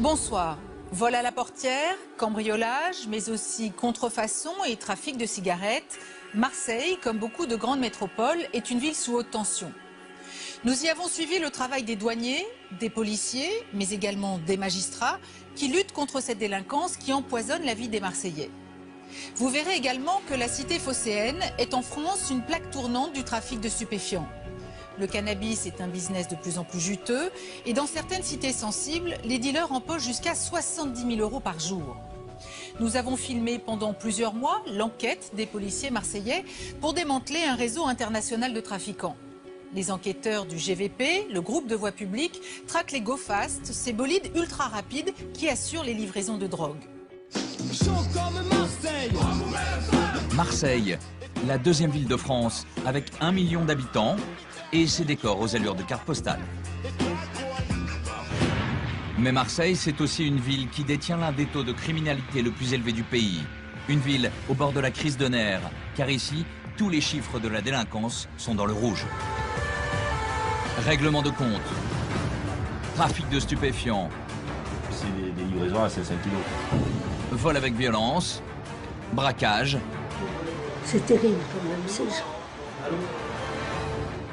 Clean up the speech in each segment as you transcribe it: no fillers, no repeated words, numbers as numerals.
Bonsoir. Vol à la portière, cambriolage, mais aussi contrefaçon et trafic de cigarettes. Marseille, comme beaucoup de grandes métropoles, est une ville sous haute tension. Nous y avons suivi le travail des douaniers, des policiers, mais également des magistrats qui luttent contre cette délinquance qui empoisonne la vie des Marseillais. Vous verrez également que la cité phocéenne est en France une plaque tournante du trafic de stupéfiants. Le cannabis est un business de plus en plus juteux et dans certaines cités sensibles, les dealers empochent jusqu'à 70 000 € par jour. Nous avons filmé pendant plusieurs mois l'enquête des policiers marseillais pour démanteler un réseau international de trafiquants. Les enquêteurs du GVP, le groupe de voie publique, traquent les go-fast, ces bolides ultra rapides qui assurent les livraisons de drogue. Marseille, la deuxième ville de France, avec 1 million d'habitants et ses décors aux allures de carte postale. Mais Marseille, c'est aussi une ville qui détient l'un des taux de criminalité le plus élevé du pays. Une ville au bord de la crise de nerfs, car ici, tous les chiffres de la délinquance sont dans le rouge. Règlement de compte, trafic de stupéfiants, c'est des livraisons à 5 kilos. Vol avec violence, braquage. C'est terrible quand même, ces gens.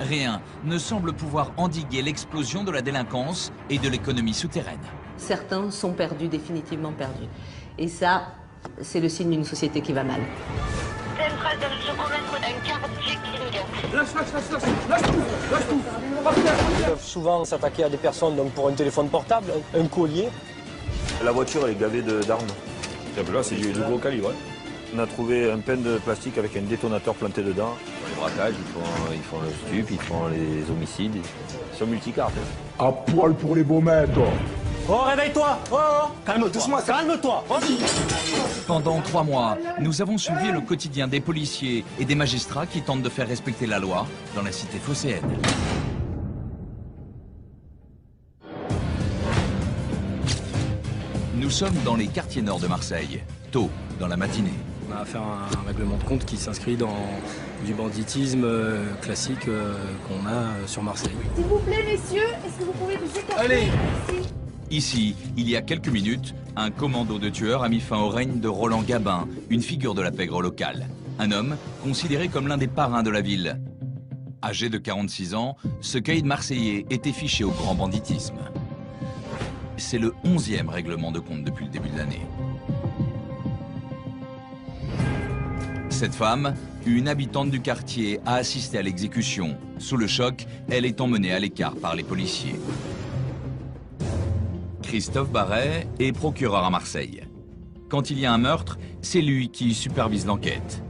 Rien ne semble pouvoir endiguer l'explosion de la délinquance et de l'économie souterraine. Certains sont perdus, définitivement perdus. Et ça, c'est le signe d'une société qui va mal. C'est une phrase de M. Commettre d'un quartier qui Lâche tout. Ils peuvent souvent s'attaquer à des personnes donc pour un téléphone portable, un collier. La voiture, elle est gavée d'armes. Là, c'est du gros calibre. Hein. On a trouvé un pain de plastique avec un détonateur planté dedans. Les braquages, ils font le stup, ils font les homicides. Ils sont multicartes. Hein. À poil pour les beaux maîtres. Oh, réveille-toi. Oh, calme-toi. Doucement, calme-toi. Pendant 3 mois, nous avons suivi le quotidien des policiers et des magistrats qui tentent de faire respecter la loi dans la cité phocéenne. Nous sommes dans les quartiers nord de Marseille, tôt dans la matinée. On a affaire à un règlement de compte qui s'inscrit dans du banditisme classique qu'on a sur Marseille. S'il vous plaît, messieurs, est-ce que vous pouvez vous écarter? Allez. Ici, il y a quelques minutes, un commando de tueurs a mis fin au règne de Roland Gabin, une figure de la pègre locale. Un homme considéré comme l'un des parrains de la ville. Âgé de 46 ans, ce caïd marseillais était fiché au grand banditisme. C'est le 11e règlement de compte depuis le début de l'année. Cette femme, une habitante du quartier, a assisté à l'exécution. Sous le choc, elle est emmenée à l'écart par les policiers. Christophe Barret est procureur à Marseille. Quand il y a un meurtre, c'est lui qui supervise l'enquête.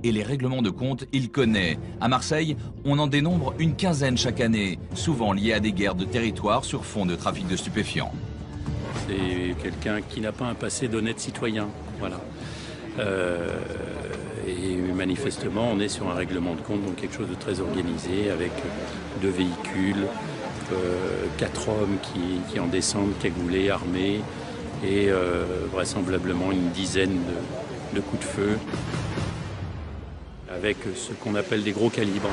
Et les règlements de compte, il connaît. À Marseille, on en dénombre une quinzaine chaque année, souvent liés à des guerres de territoire sur fond de trafic de stupéfiants. C'est quelqu'un qui n'a pas un passé d'honnête citoyen, voilà. Et manifestement, on est sur un règlement de compte, donc quelque chose de très organisé, avec 2 véhicules, 4 hommes qui en descendent, cagoulés, armés, et vraisemblablement une dizaine de coups de feu, avec ce qu'on appelle des gros calibres.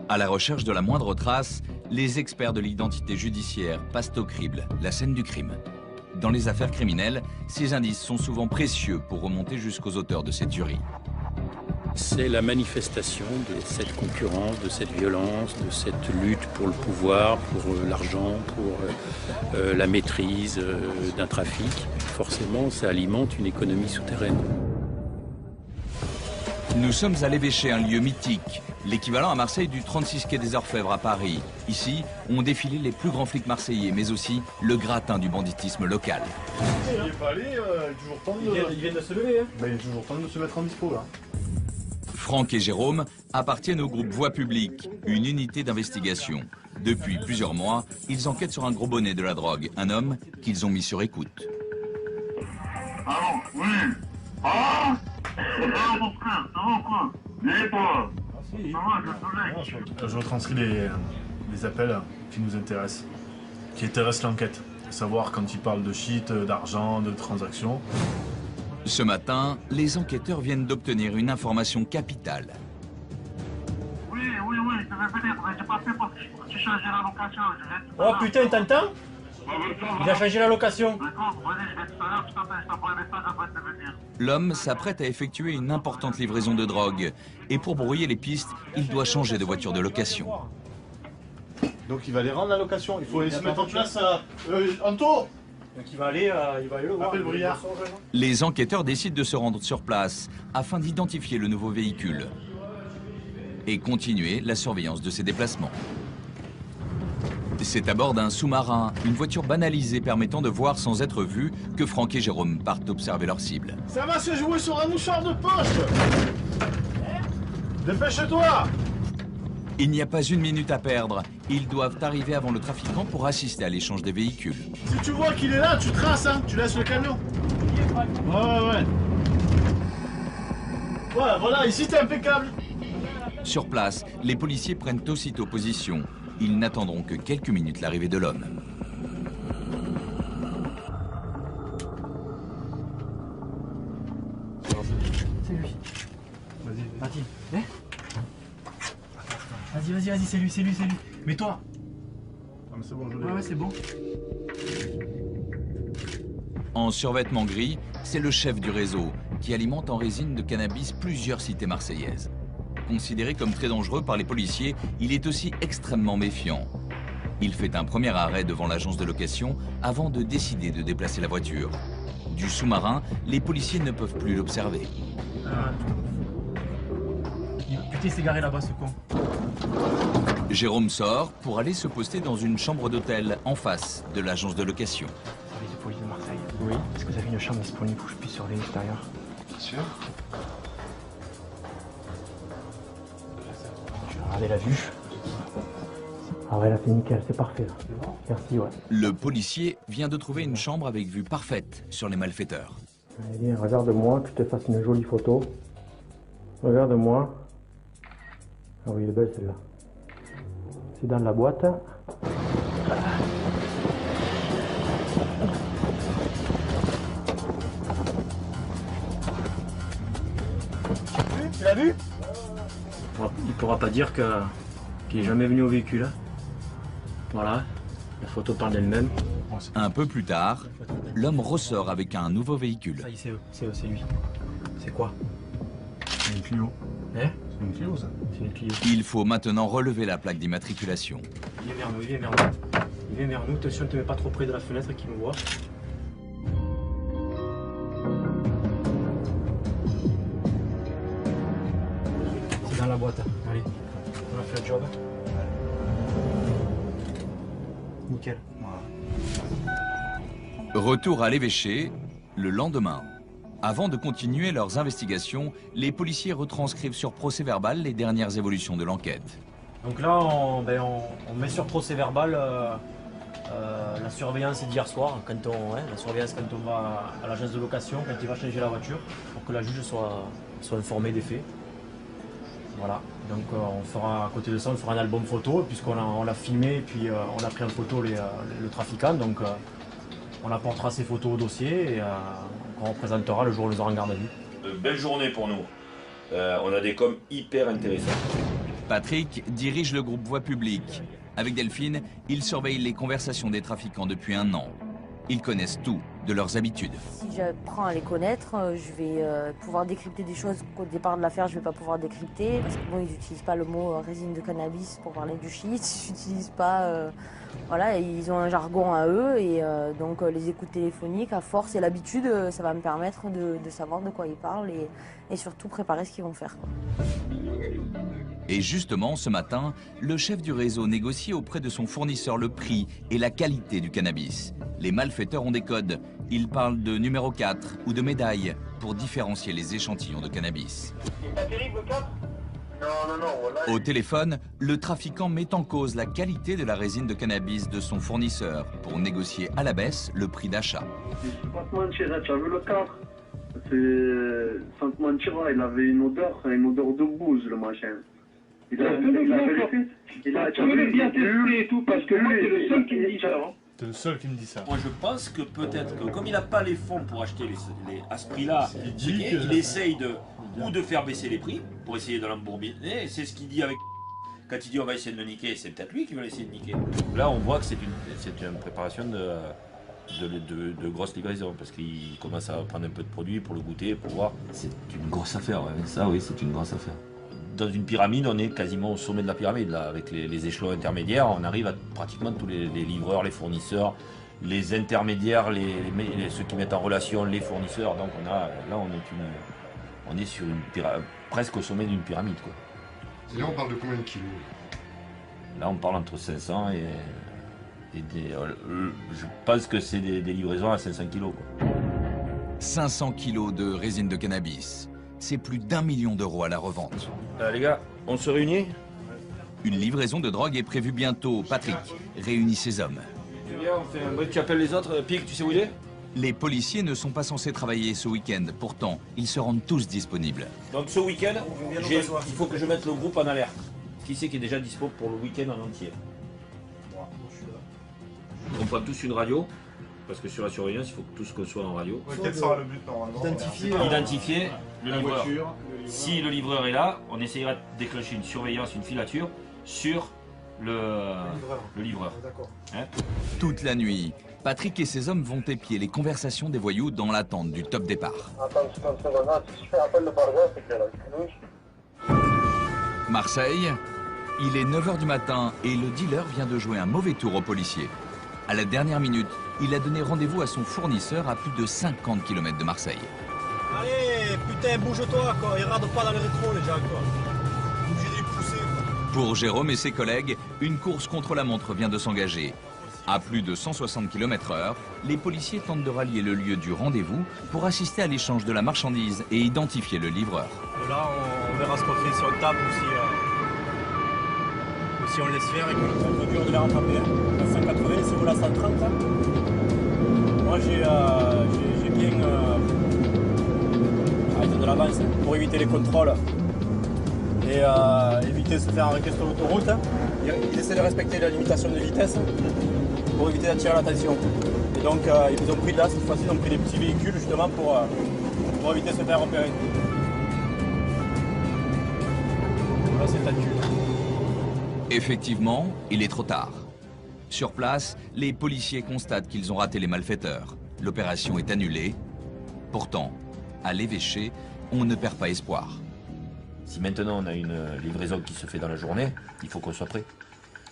À la recherche de la moindre trace, les experts de l'identité judiciaire passent au crible la scène du crime. Dans les affaires criminelles, ces indices sont souvent précieux pour remonter jusqu'aux auteurs de ces tueries. C'est la manifestation de cette concurrence, de cette violence, de cette lutte pour le pouvoir, pour l'argent, pour la maîtrise d'un trafic. Forcément, ça alimente une économie souterraine. Nous sommes à l'Évêché, un lieu mythique, l'équivalent à Marseille du 36 quai des Orfèvres à Paris. Ici, ont défilé les plus grands flics marseillais, mais aussi le gratin du banditisme local. Il est pas allé, toujours temps de... Il vient de se lever. Hein. Ben, il est toujours temps de se mettre en dispo là. Franck et Jérôme appartiennent au groupe Voie publique, une unité d'investigation. Depuis plusieurs mois, ils enquêtent sur un gros bonnet de la drogue, un homme qu'ils ont mis sur écoute. Allô, oui. Ah, mon frère, ça va quoi? Et toi? Je retranscris les appels qui nous intéressent, qui intéressent l'enquête. Savoir quand ils parlent de shit, d'argent, de transactions. Ce matin, les enquêteurs viennent d'obtenir une information capitale. Oui, je vais venir, j'ai pas fait parce que j'ai changé la location. Oh putain, t'entends? Il a changé la location. L'homme s'apprête à effectuer une importante livraison de drogue. Et pour brouiller les pistes, il doit changer de voiture de location. Donc il va aller rendre la location. Il faut aller se mettre en place Anto. Donc il va aller le voir. Appelle Briard. Les enquêteurs décident de se rendre sur place afin d'identifier le nouveau véhicule et continuer la surveillance de ses déplacements. C'est à bord d'un sous-marin, une voiture banalisée permettant de voir sans être vu, que Franck et Jérôme partent observer leur cible. Ça va se jouer sur un mouchoir de poche. Dépêche-toi. Il n'y a pas une minute à perdre. Ils doivent arriver avant le trafiquant pour assister à l'échange des véhicules. Si tu vois qu'il est là, tu traces, hein. Tu laisses le camion. Ouais. Voilà, ici t'es impeccable. Sur place, les policiers prennent aussitôt position. Ils n'attendront que quelques minutes l'arrivée de l'homme. C'est lui. Vas-y, c'est lui. Mais toi. Ah, mais c'est bon, je l'ai. Ouais, c'est bon. En survêtement gris, c'est le chef du réseau qui alimente en résine de cannabis plusieurs cités marseillaises. Considéré comme très dangereux par les policiers, il est aussi extrêmement méfiant. Il fait un premier arrêt devant l'agence de location avant de décider de déplacer la voiture. Du sous-marin, les policiers ne peuvent plus l'observer. Putain, il s'est garé là-bas, ce con. Jérôme sort pour aller se poster dans une chambre d'hôtel en face de l'agence de location. Service de police de Marseille. Oui. Est-ce que vous avez une chambre disponible où je puisse surveiller l'extérieur? Bien sûr. Je vais regarder la vue. Ah ouais, là c'est nickel, c'est parfait là. Merci, ouais. Le policier vient de trouver une chambre avec vue parfaite sur les malfaiteurs. Allez, viens, regarde-moi, que je te fasse une jolie photo. Regarde-moi. Ah oui, elle est belle celle-là. C'est dans la boîte. Tu l'as vu? Il pourra pas dire qu'il est jamais venu au véhicule. Voilà, la photo parle d'elle-même. Un peu plus tard, l'homme ressort avec un nouveau véhicule. Ça y est, c'est lui. C'est quoi? C'est une Clio. Hein? C'est une Clio, ça. C'est une Clio. Il faut maintenant relever la plaque d'immatriculation. Il vient vers nous. Attention, ne te mets pas trop près de la fenêtre qu'il me voit. C'est dans la boîte. Allez, on a fait le job. Nickel. Retour à l'évêché, le lendemain. Avant de continuer leurs investigations, les policiers retranscrivent sur procès-verbal les dernières évolutions de l'enquête. Donc là, on met sur procès-verbal la surveillance d'hier soir, la surveillance quand on va à l'agence de location, quand il va changer la voiture, pour que la juge soit informée des faits. Voilà, donc on fera, à côté de ça, on fera un album photo, puisqu'on l'a filmé, et puis on a pris en photo le trafiquant, donc on apportera ces photos au dossier, et on représentera le jour où on les aura en garde à vue. Belle journée pour nous. On a des coms hyper intéressants. Patrick dirige le groupe Voix publique. Avec Delphine, il surveille les conversations des trafiquants depuis 1 an. Ils connaissent tout de leurs habitudes. Si j'apprends à les connaître, je vais pouvoir décrypter des choses qu'au départ de l'affaire, je ne vais pas pouvoir décrypter. Parce que bon, ils n'utilisent pas le mot résine de cannabis pour parler du shit. Ils n'utilisent pas... voilà, ils ont un jargon à eux. Et donc les écoutes téléphoniques, à force et l'habitude, ça va me permettre de savoir de quoi ils parlent et surtout préparer ce qu'ils vont faire. Et justement, ce matin, le chef du réseau négocie auprès de son fournisseur le prix et la qualité du cannabis. Les malfaiteurs ont des codes. Ils parlent de numéro 4 ou de médaille pour différencier les échantillons de cannabis. Au téléphone, le trafiquant met en cause la qualité de la résine de cannabis de son fournisseur pour négocier à la baisse le prix d'achat. Sans te mentir, tu as vu le cadre? Sans te mentir, il avait une odeur de bouse, le machin. Tu veux le bien tester et tout, parce que moi, c'est le seul qui me dit ça. T'es le seul qui me dit ça. Moi je pense que peut-être que comme il n'a pas les fonds pour acheter à ce prix-là, il essaye de faire baisser les prix pour essayer de l'embourbiner. C'est ce qu'il dit avec Quand il dit on va essayer de le niquer, c'est peut-être lui qui va essayer de niquer. Là, on voit que c'est une préparation de grosses livraisons, parce qu'il commence à prendre un peu de produit pour le goûter, pour voir. C'est une grosse affaire, ouais. Ça oui, c'est une grosse affaire. Dans une pyramide, on est quasiment au sommet de la pyramide, là, avec les échelons intermédiaires, on arrive à pratiquement tous les livreurs, les fournisseurs, les intermédiaires, ceux qui mettent en relation les fournisseurs. Donc là, on est sur presque au sommet d'une pyramide, quoi. Et là, on parle de combien de kilos? Là, on parle entre 500 et je pense que c'est des livraisons à 500 kilos, quoi. 500 kilos de résine de cannabis. C'est plus d'1 million d'euros à la revente. Les gars, on se réunit? Une livraison de drogue est prévue bientôt. Patrick réunit ses hommes. Viens, on fait un bruit, tu appelles les autres. Pic, tu sais où il est? Les policiers ne sont pas censés travailler ce week-end. Pourtant, ils se rendent tous disponibles. Donc ce week-end, il faut que je mette le groupe en alerte. Qui c'est qui est déjà dispo pour le week-end en entier? Moi, je suis là. On prend tous une radio, parce que sur la surveillance, il faut que tous qu'on soit en radio. Quel sera le but normalement? Identifier le livreur. Si le livreur est là, on essayera de déclencher une surveillance, une filature sur le livreur. D'accord. Hein? Toute la nuit, Patrick et ses hommes vont épier les conversations des voyous dans l'attente du top départ. Marseille, il est 9 h du matin et le dealer vient de jouer un mauvais tour aux policiers. À la dernière minute, il a donné rendez-vous à son fournisseur à plus de 50 km de Marseille. Allez, putain, bouge-toi, quoi. Il rade pas dans le rétro, les gens, quoi. Obligé de les pousser, quoi. Pour Jérôme et ses collègues, une course contre la montre vient de s'engager. À plus de 160 km/h, les policiers tentent de rallier le lieu du rendez-vous pour assister à l'échange de la marchandise et identifier le livreur. Et là, on verra ce qu'on fait si on tape ou si on laisse faire et qu'on peut dur de les rattraper. La 180, c'est vous la 130, là. Moi, j'ai bien de l'avance pour éviter les contrôles et éviter de se faire arrêter sur l'autoroute. Ils essaient de respecter la limitation de vitesse pour éviter d'attirer l'attention. Et donc, ils ont pris là, cette fois-ci, ils ont pris des petits véhicules justement pour éviter de se faire repérer. Là, c'est tendu. Effectivement, il est trop tard. Sur place, les policiers constatent qu'ils ont raté les malfaiteurs. L'opération est annulée. Pourtant, à l'évêché, on ne perd pas espoir. Si maintenant on a une livraison qui se fait dans la journée, il faut qu'on soit prêt.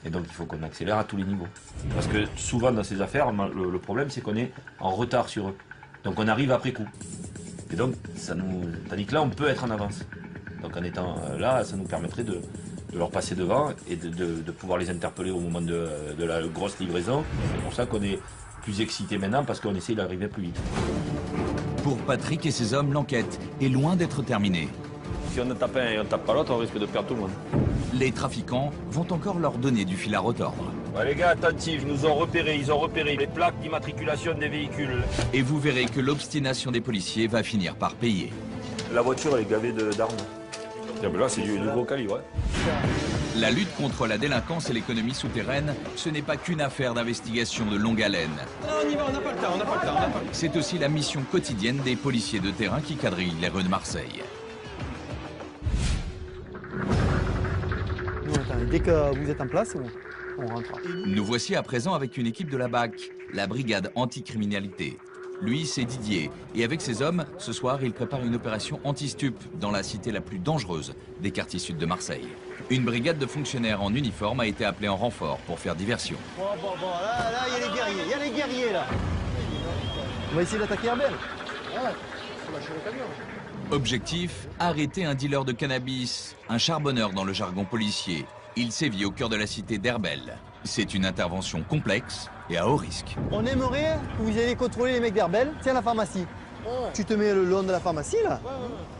Et donc il faut qu'on accélère à tous les niveaux. Parce que souvent dans ces affaires, le problème c'est qu'on est en retard sur eux. Donc on arrive après coup. Et donc tandis que là on peut être en avance. Donc en étant là, ça nous permettrait de leur passer devant et de pouvoir les interpeller au moment de la grosse livraison. C'est pour ça qu'on est plus excité maintenant, parce qu'on essaie d'arriver plus vite. Pour Patrick et ses hommes, l'enquête est loin d'être terminée. Si on ne tape un et on ne tape pas l'autre, on risque de perdre tout le monde. Les trafiquants vont encore leur donner du fil à retordre. Ouais, les gars, attentifs, ils ont repéré les plaques d'immatriculation des véhicules. Et vous verrez que l'obstination des policiers va finir par payer. La voiture, elle est gavée d'armes. Là, c'est du gros calibre. Ouais. La lutte contre la délinquance et l'économie souterraine, ce n'est pas qu'une affaire d'investigation de longue haleine. Non, on y va, on n'a pas le temps, C'est aussi la mission quotidienne des policiers de terrain qui quadrillent les rues de Marseille. Dès que vous êtes en place, on rentre. Nous voici à présent avec une équipe de la BAC, la brigade anticriminalité. Lui, c'est Didier. Et avec ses hommes, ce soir, il prépare une opération anti-stup dans la cité la plus dangereuse des quartiers sud de Marseille. Une brigade de fonctionnaires en uniforme a été appelée en renfort pour faire diversion. Bon, là, il y a les guerriers, là. On va essayer d'attaquer Herbel. Ouais, faut lâcher le camion. Objectif, arrêter un dealer de cannabis, un charbonneur dans le jargon policier. Il sévit au cœur de la cité d'Herbel. C'est une intervention complexe et à haut risque. On aimerait que vous ayez contrôler les mecs d'Herbel, tiens la pharmacie. Tu te mets le long de la pharmacie là,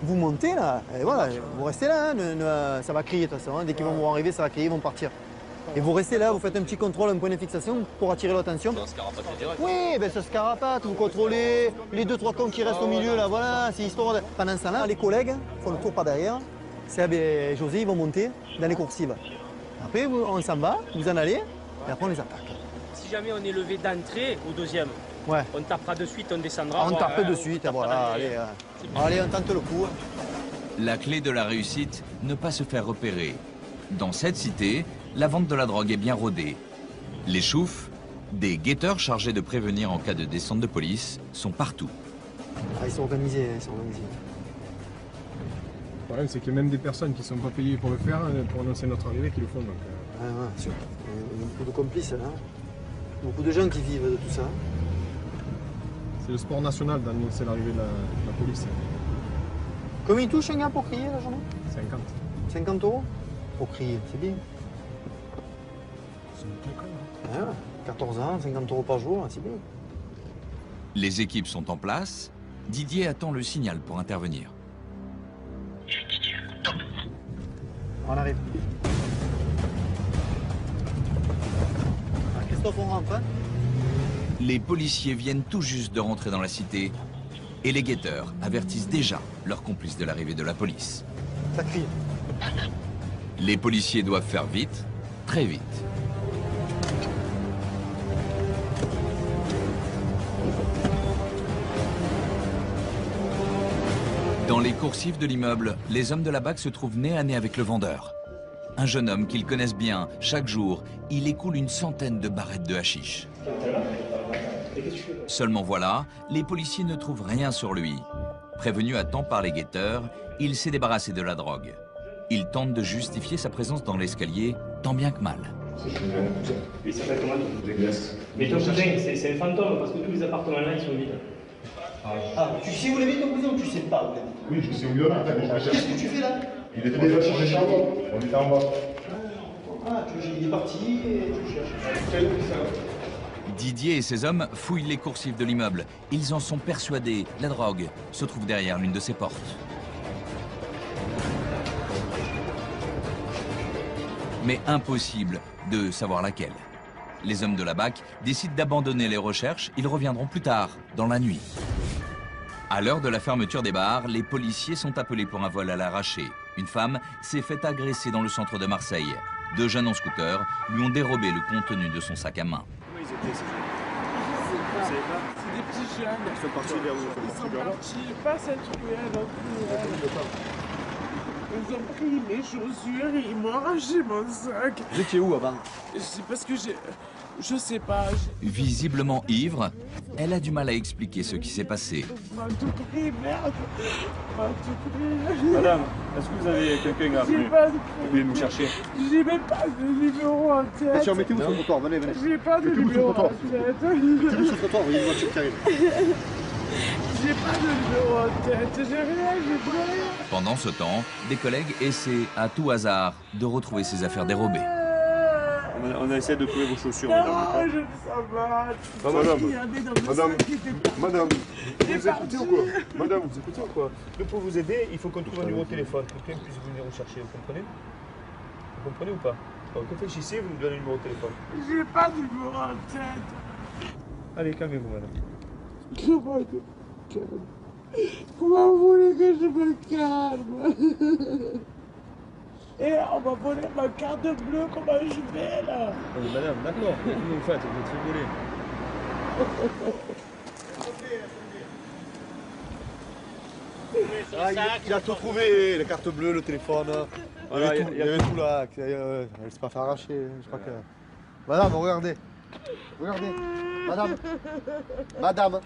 vous montez là, et voilà, vous restez là, hein, ça va crier de toute façon, hein. Dès qu'ils vont vous arriver, ça va crier, ils vont partir. Et vous restez là, vous faites un petit contrôle, un point de fixation pour attirer l'attention. Ça se carapate direct. Oui, ben ça se carapate, vous contrôlez les 2-3 cons qui restent au milieu là, voilà, c'est histoire de... Pendant ce temps-là, les collègues font le tour par derrière, Seb et José, ils vont monter dans les coursives. Après, on s'en va, vous en allez, et après on les attaque. Si jamais on est levé d'entrée au deuxième, ouais. On tapera de suite, on descendra. On tape de suite, voilà, allez, on tente le coup. La clé de la réussite, ne pas se faire repérer. Dans cette cité, la vente de la drogue est bien rodée. Les choufs, des guetteurs chargés de prévenir en cas de descente de police, sont partout. Ah, ils sont organisés, ils sont organisés. Le problème, c'est que même des personnes qui ne sont pas payées pour le faire, pour annoncer notre arrivée, qui le font. Donc, ouais, sûr. Il y a beaucoup de complices, là. Beaucoup de gens qui vivent de tout ça. C'est le sport national d'annoncer l'arrivée de la police. Combien il touche un gars pour crier la journée? 50. 50 € pour crier, c'est bien. C'est une clé, ouais, 14 ans, 50 € par jour, c'est bien. Les équipes sont en place. Didier attend le signal pour intervenir. On arrive. Ah, Christophe, on rentre, hein? Les policiers viennent tout juste de rentrer dans la cité et les guetteurs avertissent déjà leurs complices de l'arrivée de la police. Ça crie. Les policiers doivent faire vite, très vite. Dans les coursives de l'immeuble, les hommes de la BAC se trouvent nez à nez avec le vendeur. Un jeune homme qu'ils connaissent bien. Chaque jour, il écoule une centaine de barrettes de hashish. Seulement voilà, les policiers ne trouvent rien sur lui. Prévenu à temps par les guetteurs, il s'est débarrassé de la drogue. Il tente de justifier sa présence dans l'escalier, tant bien que mal. Il s'appelle comment ton cousin? Mais ton cousin, c'est un fantôme, parce que tous les appartements là, ils sont vides. Ah, tu sais où il est ton cousin ou tu sais pas? Oui, je sais où il est. Qu'est-ce que tu fais là? Il était déjà sur les charbons. On était en bas. Ah, il est parti et tu cherches. Didier et ses hommes fouillent les coursives de l'immeuble. Ils en sont persuadés, la drogue se trouve derrière l'une de ses portes. Mais impossible de savoir laquelle. Les hommes de la BAC décident d'abandonner les recherches. Ils reviendront plus tard, dans la nuit. À l'heure de la fermeture des bars, les policiers sont appelés pour un vol à l'arraché. Une femme s'est fait agresser dans le centre de Marseille. Deux jeunes en scooter lui ont dérobé le contenu de son sac à main. Comment ils étaient ces jeunes? Vous savez pas? C'est des petits jeunes. Ils sont partis vers où? Ils sont partis, pas cette ruelle non plus. Ils ont pris mes chaussures et ils m'ont arraché mon sac. Vous étiez où avant? C'est parce que je sais pas. Visiblement ivre, elle a du mal à expliquer ce qui s'est passé. M'a tout pris, merde. M'a tout pris. Madame, est-ce que vous avez quelqu'un à appeler? Vous pouvez nous chercher? J'ai même pas de numéro en tête. Bien sûr, mettez-vous sur le trottoir, venez. J'ai pas de numéro en tête. Mettez-vous sur le trottoir, vous voyez une voiture qui arrive. J'ai pas de numéro en tête, j'ai rien, j'ai plus rien. Pendant ce temps, des collègues essaient à tout hasard de retrouver ses affaires dérobées. On essaie de trouver vos chaussures, Non, madame. je ne sais pas. Madame, vous écoutez ou quoi? Madame, vous écoutez ou quoi? Nous, pour vous aider, il faut qu'on trouve un numéro de téléphone. Quelqu'un puisse venir vous chercher, vous comprenez? Vous comprenez ou pas? Alors, réfléchissez, vous nous donnez le numéro de téléphone. J'ai pas de numéro en tête. Allez, calmez-vous, madame. Comment je me calme? Comment vous voulez que je me calme? Et on m'a volé ma carte bleue, comment je vais là? Oui, madame, d'accord. Qu'est-ce que vous faites? Vous êtes rigolé. Il a tout trouvé, les cartes bleues, le téléphone. Il y avait tout là. Elle s'est pas fait arracher. Je crois que... Madame, regardez. Regardez. Madame,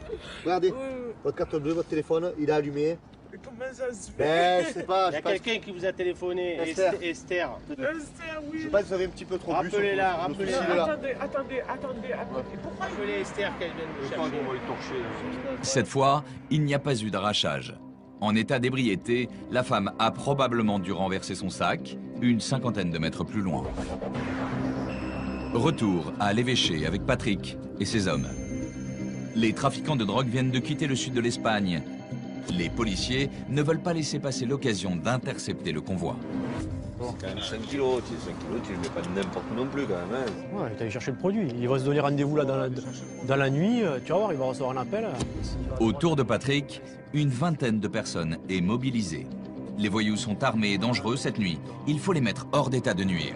regardez. Votre carte bleue, votre téléphone, il a allumé. Mais comment ça se fait? Ben, je sais pas. Il y a quelqu'un qui vous a téléphoné, Esther. Esther, oui. Je sais pas si vous avez un petit peu trop bu. Rappelez-la, rappelez-la. Attendez. Pourquoi Appelez Esther qu'elle vienne vous chercher. On va le torcher. Cette fois, il n'y a pas eu d'arrachage. En état d'ébriété, la femme a probablement dû renverser son sac une cinquantaine de mètres plus loin. Retour à l'évêché avec Patrick et ses hommes. Les trafiquants de drogue viennent de quitter le sud de l'Espagne. Les policiers ne veulent pas laisser passer l'occasion d'intercepter le convoi. C'est quand même 5 kilos, tu ne le mets pas n'importe où non plus quand même. Hein. Ouais, il est allé chercher le produit. Il va se donner rendez-vous là dans la nuit, tu vas voir, il va recevoir un appel. Autour de Patrick, une vingtaine de personnes est mobilisée. Les voyous sont armés et dangereux cette nuit. Il faut les mettre hors d'état de nuire.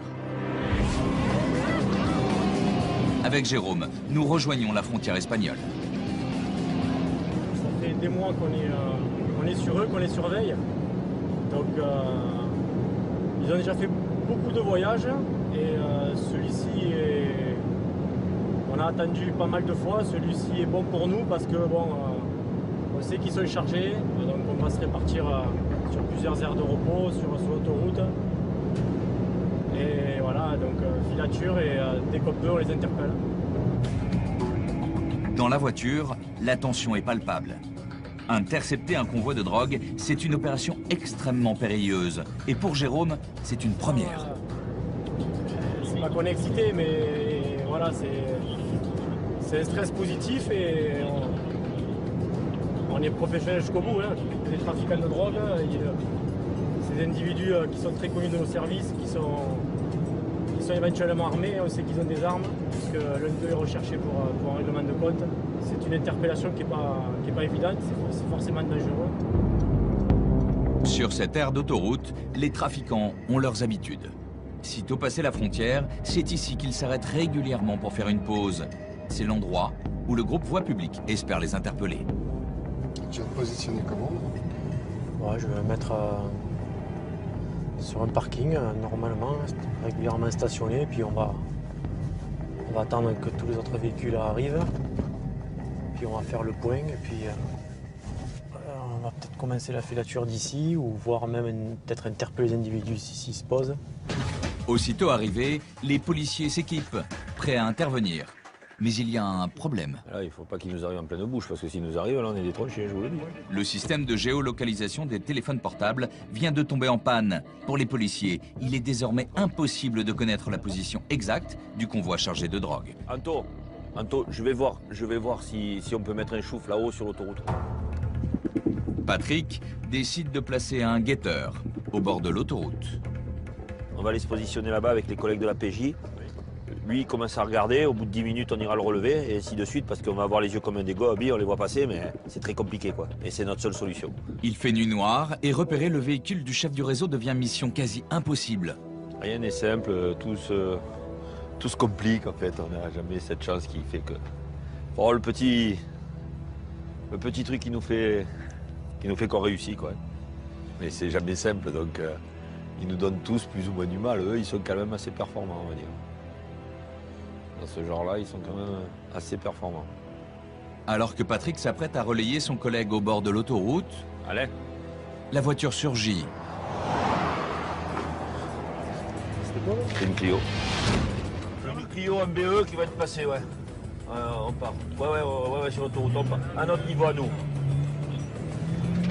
Avec Jérôme, nous rejoignons la frontière espagnole. Ça fait des mois qu'on est sur eux, qu'on les surveille. Donc Ils ont déjà fait beaucoup de voyages et celui-ci est... On a attendu pas mal de fois, celui-ci est bon pour nous parce que bon, on sait qu'ils sont chargés, donc on va se répartir sur plusieurs aires de repos, sur l'autoroute. Et voilà, donc filature et dès qu'on peut, on les interpelle. Dans la voiture, la tension est palpable. Intercepter un convoi de drogue, c'est une opération extrêmement périlleuse. Et pour Jérôme, c'est une première. C'est pas qu'on est excité, mais voilà, c'est un stress positif et on est professionnel jusqu'au bout. Hein. Les trafiquants de drogue, ces individus qui sont très connus de nos services, qui sont éventuellement armés, on sait qu'ils ont des armes, puisque l'un d'eux est recherché pour un règlement de compte. C'est une interpellation qui n'est pas évidente, c'est forcément dangereux. Sur cette aire d'autoroute, les trafiquants ont leurs habitudes. Sitôt passé la frontière, c'est ici qu'ils s'arrêtent régulièrement pour faire une pause. C'est l'endroit où le groupe Voie Publique espère les interpeller. Tu vas te positionner comment? Ouais, je vais me mettre sur un parking, normalement, régulièrement stationné, puis on va attendre que tous les autres véhicules arrivent. Puis on va faire le point, et puis on va peut-être commencer la filature d'ici, ou voir même peut-être interpeller les individus s'ils se posent. Aussitôt arrivés, les policiers s'équipent, prêts à intervenir. Mais il y a un problème. Là, il ne faut pas qu'ils nous arrivent en pleine bouche, parce que s'ils nous arrivent, là, on est détronchés, je vous le dis. Le système de géolocalisation des téléphones portables vient de tomber en panne. Pour les policiers, il est désormais impossible de connaître la position exacte du convoi chargé de drogue. Anto, je vais voir si on peut mettre un chouf là-haut sur l'autoroute. Patrick décide de placer un guetteur au bord de l'autoroute. On va aller se positionner là-bas avec les collègues de la PJ. Lui, il commence à regarder, au bout de 10 minutes, on ira le relever, et ainsi de suite, parce qu'on va avoir les yeux comme un dégot, on les voit passer, mais c'est très compliqué, quoi. Et c'est notre seule solution. Il fait nuit noire, et repérer le véhicule du chef du réseau devient mission quasi impossible. Rien n'est simple, tout se complique, en fait. On n'a jamais cette chance qui fait que... Oh, le petit truc qui nous fait qu'on réussit, quoi. Mais c'est jamais simple, donc ils nous donnent tous plus ou moins du mal. Eux, ils sont quand même assez performants, on va dire. Dans ce genre-là, ils sont quand même assez performants. Alors que Patrick s'apprête à relayer son collègue au bord de l'autoroute, la voiture surgit. C'était quoi, là? C'est une Clio. Une Clio MBE qui va être passée, ouais. On part. Ouais, sur l'autoroute, on part. À notre niveau, à nous.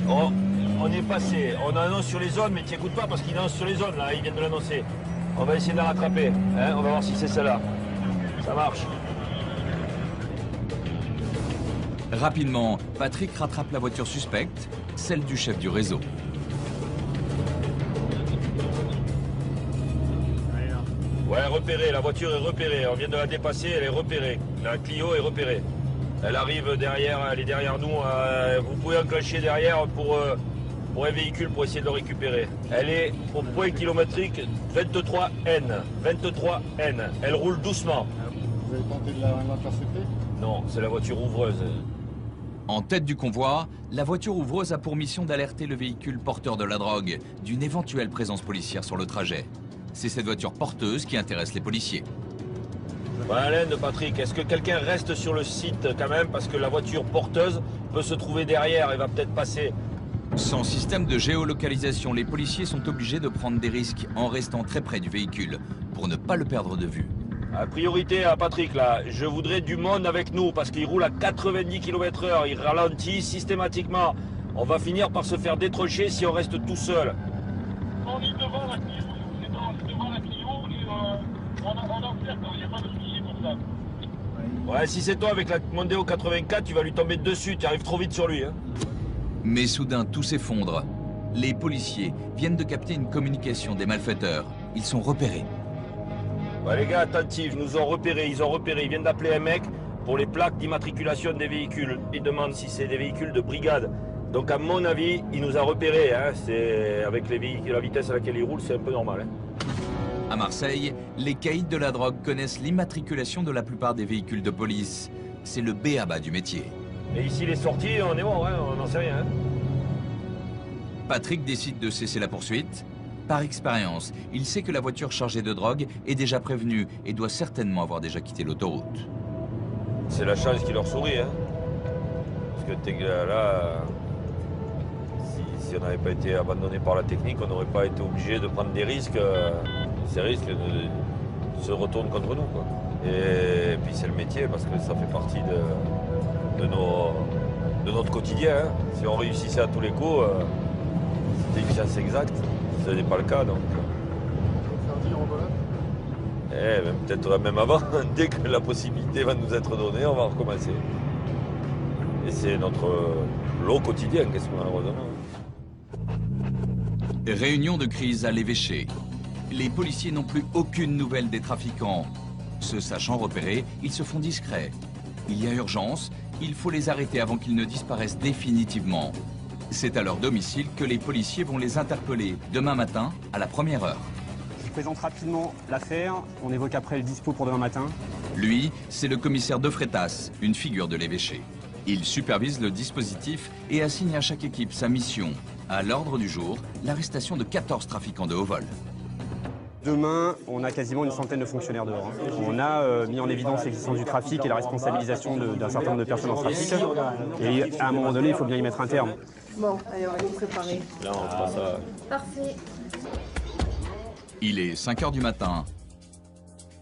Oh, on est passé. On annonce sur les zones, mais tu n'écoutes pas parce qu'il annonce sur les zones, là. Ils viennent de l'annoncer. On va essayer de la rattraper. Hein, on va voir si c'est celle-là. Ça marche. Rapidement, Patrick rattrape la voiture suspecte, celle du chef du réseau. Ouais, repérée, la voiture est repérée. On vient de la dépasser, elle est repérée. La Clio est repérée. Elle arrive derrière, elle est derrière nous. Vous pouvez enclencher derrière pour un véhicule pour essayer de le récupérer. Elle est au point kilométrique 23N. 23N. Elle roule doucement. Vous avez tenté de l'intercepter? Non, c'est la voiture ouvreuse. En tête du convoi, la voiture ouvreuse a pour mission d'alerter le véhicule porteur de la drogue d'une éventuelle présence policière sur le trajet. C'est cette voiture porteuse qui intéresse les policiers. Alain, Patrick, est-ce que quelqu'un reste sur le site quand même? Parce que la voiture porteuse peut se trouver derrière et va peut-être passer. Sans système de géolocalisation, les policiers sont obligés de prendre des risques en restant très près du véhicule pour ne pas le perdre de vue. Priorité à Patrick, là, je voudrais du monde avec nous parce qu'il roule à 90 km/h, il ralentit systématiquement. On va finir par se faire détrocher si on reste tout seul. On est devant la Clio, et on observe, il n'y a pas de souci pour ça. Ouais, si c'est toi avec la Mondeo 84, tu vas lui tomber dessus, tu arrives trop vite sur lui. Hein. Mais soudain, tout s'effondre. Les policiers viennent de capter une communication des malfaiteurs. Ils sont repérés. Ouais, les gars, attentifs, ils ont repéré, ils viennent d'appeler un mec pour les plaques d'immatriculation des véhicules. Ils demandent si c'est des véhicules de brigade. Donc à mon avis, il nous a repérés. Hein. C'est avec les véhicules, la vitesse à laquelle ils roulent, c'est un peu normal. Hein. À Marseille, les caïds de la drogue connaissent l'immatriculation de la plupart des véhicules de police. C'est le b.a.-ba du métier. Et ici, les sorties, on est bon, hein, on n'en sait rien. Hein. Patrick décide de cesser la poursuite Par expérience, il sait que la voiture chargée de drogue est déjà prévenue et doit certainement avoir déjà quitté l'autoroute. C'est la chance qui leur sourit, hein. Parce que là, si on n'avait pas été abandonné par la technique, on n'aurait pas été obligé de prendre des risques. Ces risques se retournent contre nous, quoi. Et puis c'est le métier, parce que ça fait partie de notre quotidien, hein. Si on réussissait à tous les coups, c'était une chance exacte. Ce n'est pas le cas, donc. Peut-être même avant, dès que la possibilité va nous être donnée, on va recommencer. Et c'est notre lot quotidien, qu'est-ce qu'on a, malheureusement. Réunion de crise à l'évêché. Les policiers n'ont plus aucune nouvelle des trafiquants. Se sachant repérés, ils se font discrets. Il y a urgence, il faut les arrêter avant qu'ils ne disparaissent définitivement. C'est à leur domicile que les policiers vont les interpeller demain matin à la première heure. Je présente rapidement l'affaire, on évoque après le dispo pour demain matin. Lui, c'est le commissaire de Freitas, une figure de l'évêché. Il supervise le dispositif et assigne à chaque équipe sa mission. À l'ordre du jour, l'arrestation de 14 trafiquants de haut vol. Demain, on a quasiment une centaine de fonctionnaires dehors. On a mis en évidence l'existence du trafic et la responsabilisation d'un certain nombre de personnes en trafic. Et à un moment donné, il faut bien y mettre un terme. Bon, allez, on va tout préparer. Là, on fera ça. Parfait. Il est 5 h du matin.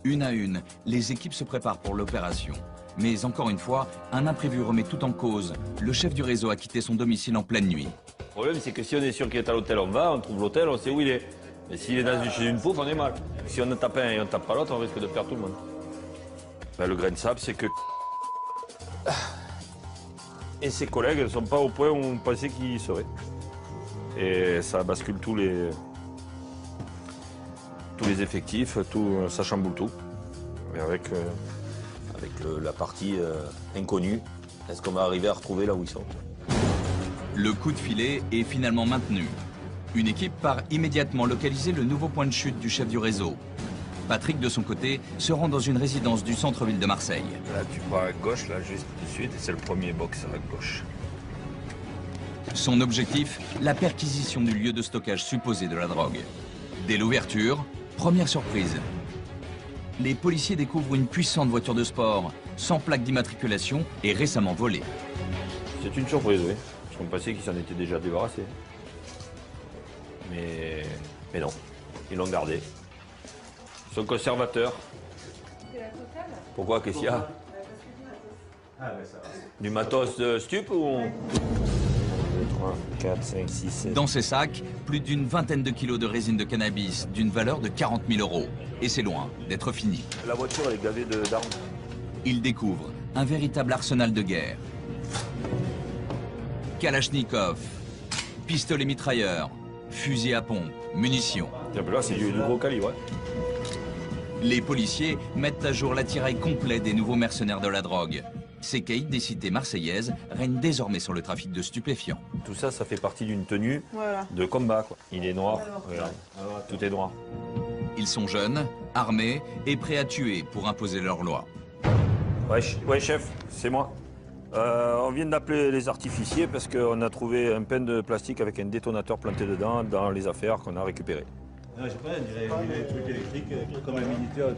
Une à une, les équipes se préparent pour l'opération. Mais encore une fois, un imprévu remet tout en cause. Le chef du réseau a quitté son domicile en pleine nuit. Le problème, c'est que si on est sûr qu'il est à l'hôtel, on va, on trouve l'hôtel, on sait où il est. Mais s'il est chez une pouffe, on est mal. Si on en tape un et on ne tape pas l'autre, on risque de perdre tout le monde. Ben, le grain de sable, c'est que... Et ses collègues ne sont pas au point où on pensait qu'ils seraient. Et ça bascule tous les effectifs, ça chamboule tout. Et avec la partie inconnue, est-ce qu'on va arriver à retrouver là où ils sont? Le coup de filet est finalement maintenu. Une équipe part immédiatement localiser le nouveau point de chute du chef du réseau. Patrick, de son côté, se rend dans une résidence du centre-ville de Marseille. Là, tu pars à gauche, là, juste tout de suite, et c'est le premier box à gauche. Son objectif, la perquisition du lieu de stockage supposé de la drogue. Dès l'ouverture, première surprise. Les policiers découvrent une puissante voiture de sport, sans plaque d'immatriculation et récemment volée. C'est une surprise, oui. Parce qu'on pensait qu'ils s'en étaient déjà débarrassés. Mais non, ils l'ont gardé. Ils sont conservateurs. Pourquoi, qu'est-ce qu'il y a? Du matos de stup ou... 2, 3, 4, 5, 6, 7... Dans ces sacs, plus d'une vingtaine de kilos de résine de cannabis d'une valeur de 40 000 €. Et c'est loin d'être fini. La voiture, elle est gavée d'armes. Ils découvrent un véritable arsenal de guerre. Kalachnikov, pistolet mitrailleur, fusil à pompe, munitions. Là, c'est du gros calibre. Les policiers mettent à jour l'attirail complet des nouveaux mercenaires de la drogue. Ces caïds des cités marseillaises règnent désormais sur le trafic de stupéfiants. Tout ça, ça fait partie d'une tenue de combat, quoi. Il est noir, regarde. Tout est noir. Ils sont jeunes, armés et prêts à tuer pour imposer leur loi. Ouais, chef, c'est moi. On vient d'appeler les artificiers parce qu'on a trouvé un pain de plastique avec un détonateur planté dedans dans les affaires qu'on a récupérées. Non, je sais pas, on dirait des trucs électriques comme un Miniteur.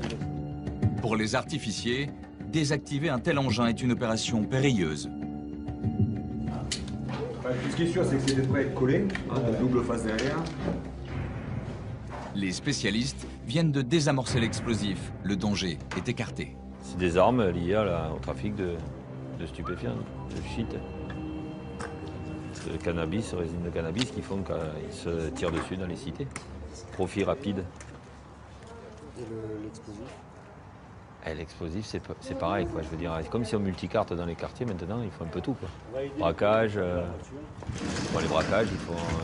Pour les artificiers, désactiver un tel engin est une opération périlleuse. Enfin, tout ce qui est sûr, c'est que c'était prêt à être collé, de double face derrière. Les spécialistes viennent de désamorcer l'explosif. Le danger est écarté. C'est des armes liées au trafic de stupéfiants, de shit. De cannabis, résine de cannabis qui font qu'ils se tirent dessus dans les cités. Profit rapide. Et l'explosif? L'explosif, c'est pareil, quoi. Je veux dire, c'est comme si on multicarte dans les quartiers maintenant, ils font un peu tout, quoi. Braquage, ils font les braquages,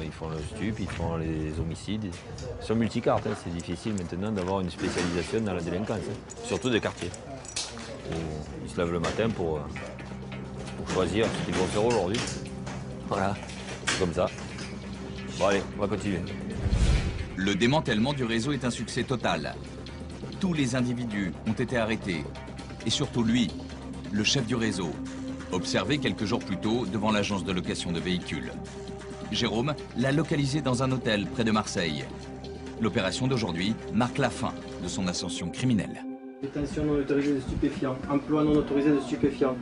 ils font le stup, ils font les homicides. Ils sont multicartes, hein. C'est difficile maintenant d'avoir une spécialisation dans la délinquance, hein. Surtout des quartiers. Où ils se lèvent le matin pour choisir ce qu'ils vont faire aujourd'hui. Voilà, c'est comme ça. Bon allez, on va continuer. Le démantèlement du réseau est un succès total. Tous les individus ont été arrêtés. Et surtout lui, le chef du réseau, observé quelques jours plus tôt devant l'agence de location de véhicules. Jérôme l'a localisé dans un hôtel près de Marseille. L'opération d'aujourd'hui marque la fin de son ascension criminelle. Détention non autorisée de stupéfiants, emploi non autorisé de stupéfiants,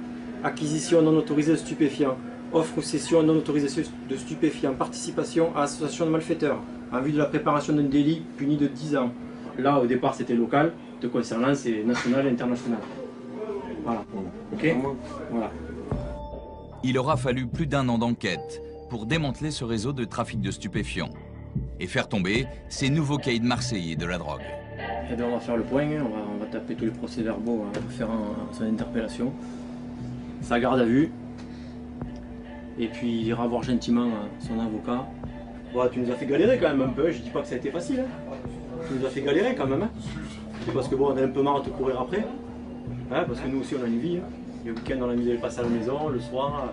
acquisition non autorisée de stupéfiants, offre ou cession non autorisée de stupéfiants, participation à association de malfaiteurs, en vue de la préparation d'un délit puni de 10 ans. Là, au départ, c'était local, te concernant, c'est national et international. Voilà. Ok ? Voilà. Il aura fallu plus d'1 an d'enquête pour démanteler ce réseau de trafic de stupéfiants et faire tomber ces nouveaux caïds marseillais de la drogue. Et bien, on va faire le point, on va taper tous les procès-verbaux pour faire son interpellation, sa garde à vue, et puis il ira voir gentiment son avocat. Bon, tu nous as fait galérer quand même un peu, je dis pas que ça a été facile. Hein. Tu nous as fait galérer quand même. Hein. C'est parce que bon, on a un peu marre de te courir après. Hein, parce que nous aussi on a une vie. Hein. Le week-end on a mis les passes à la maison, le soir.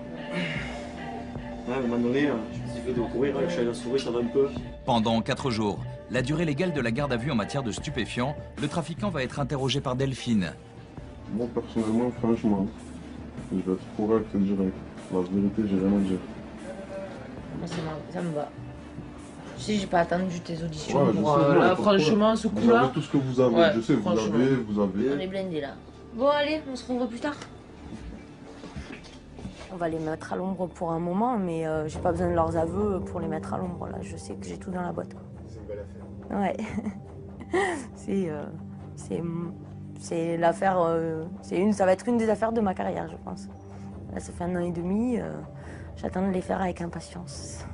À un moment donné, je me suis fait de courir, le chat et la souris, ça va un peu. Pendant 4 jours, la durée légale de la garde à vue en matière de stupéfiants, le trafiquant va être interrogé par Delphine. Moi personnellement, franchement, je vais être correct et direct. La vérité, j'ai rien à dire. Moi, ça me va. Si j'ai pas attendu tes auditions Ouais, pour sais, là, franchement, ce coup-là. Vous avez tout ce que vous avez, ouais, je sais, vous avez. On est blindés là. Bon, allez, on se revoit plus tard. On va les mettre à l'ombre pour un moment, mais j'ai pas besoin de leurs aveux pour les mettre à l'ombre. Là, je sais que j'ai tout dans la boîte. C'est une belle affaire. Ouais. C'est l'affaire. Ça va être une des affaires de ma carrière, je pense. Là, ça fait 1 an et demi. J'attends de les faire avec impatience.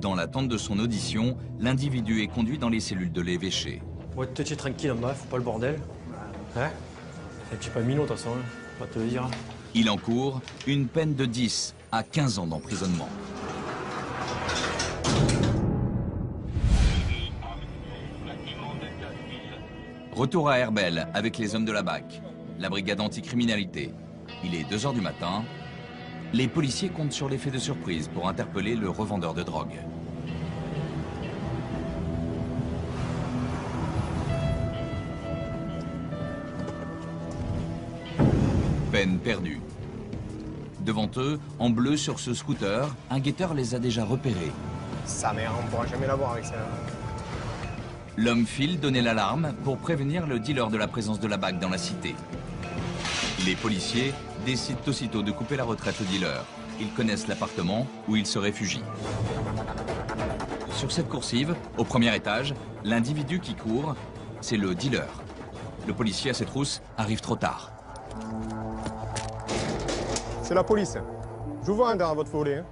Dans l'attente de son audition, l'individu est conduit dans les cellules de l'évêché. Ouais, te tiens tranquille en bas, faut pas le bordel. Hein? Et puis pas minot de toute façon, hein. Pas te le dire. Il encourt une peine de 10 à 15 ans d'emprisonnement. Retour à Herbel avec les hommes de la BAC, la brigade anticriminalité. Il est 2 h du matin. Les policiers comptent sur l'effet de surprise pour interpeller le revendeur de drogue. Peine perdue. Devant eux, en bleu sur ce scooter, un guetteur les a déjà repérés. Sa mère, on ne pourra jamais l'avoir avec ça. L'homme file donner l'alarme pour prévenir le dealer de la présence de la BAC dans la cité. Les policiers décident aussitôt de couper la retraite au dealer. Ils connaissent l'appartement où il se réfugie. Sur cette coursive, au premier étage, l'individu qui court, c'est le dealer. Le policier à ses trousses arrive trop tard. C'est la police. Je vous vois derrière votre volet. Hein.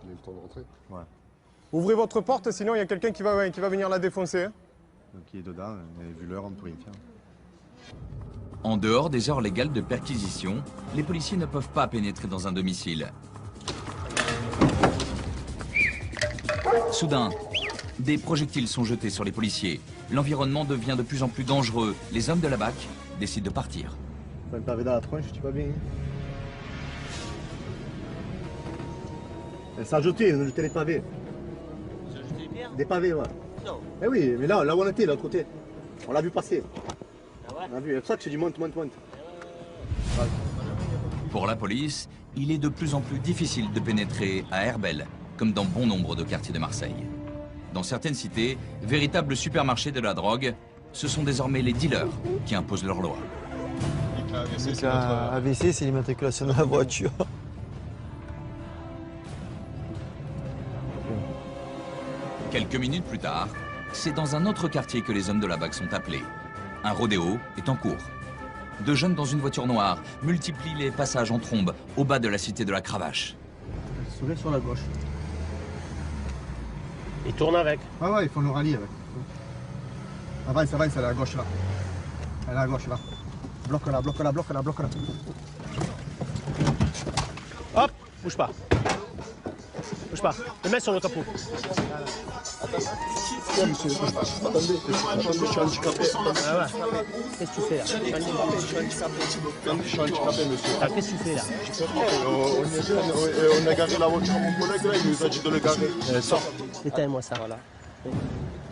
Il a eu le temps de rentrer. Ouais. Ouvrez votre porte, sinon il y a quelqu'un qui va venir la défoncer. Hein. Donc il est dedans, et vu l'heure, on ne peut rien faire. En dehors des heures légales de perquisition, les policiers ne peuvent pas pénétrer dans un domicile. Soudain, des projectiles sont jetés sur les policiers. L'environnement devient de plus en plus dangereux. Les hommes de la BAC décident de partir. Pas me pavé dans la tronche, tu vas bien. Ça a jeté, on a jeté les pavés. Ça a jeté les pierres? Des pavés, ouais. Non. Eh oui, mais là où on était, de l'autre côté. On l'a vu passer. Ah ouais? On a vu, c'est pour ça que je dis monte. Ouais. Pour la police, il est de plus en plus difficile de pénétrer à Herbel, comme dans bon nombre de quartiers de Marseille. Dans certaines cités, véritables supermarchés de la drogue, ce sont désormais les dealers qui imposent leurs lois. Donc AVC, c'est l'immatriculation de la voiture. Quelques minutes plus tard, c'est dans un autre quartier que les hommes de la BAC sont appelés. Un rodéo est en cours. 2 jeunes dans une voiture noire multiplient les passages en trombe au bas de la cité de la Cravache. Soulève sur la gauche. Il tourne avec. Ouais, ils font le rallye avec. Avance, elle est à la gauche là. Elle est à la gauche là. Bloque-la. Hop, bouge pas. Bouge pas. Le mets sur le capot. Ouais, monsieur, attendez, je suis handicapé. Ah ouais. Qu'est-ce que tu fais là? Je suis handicapé, monsieur. Ah, qu'est-ce que tu fais là? On a garé la voiture à mon collègue là, il nous a dit de le garer. Sors. Éteins-moi ça. Voilà.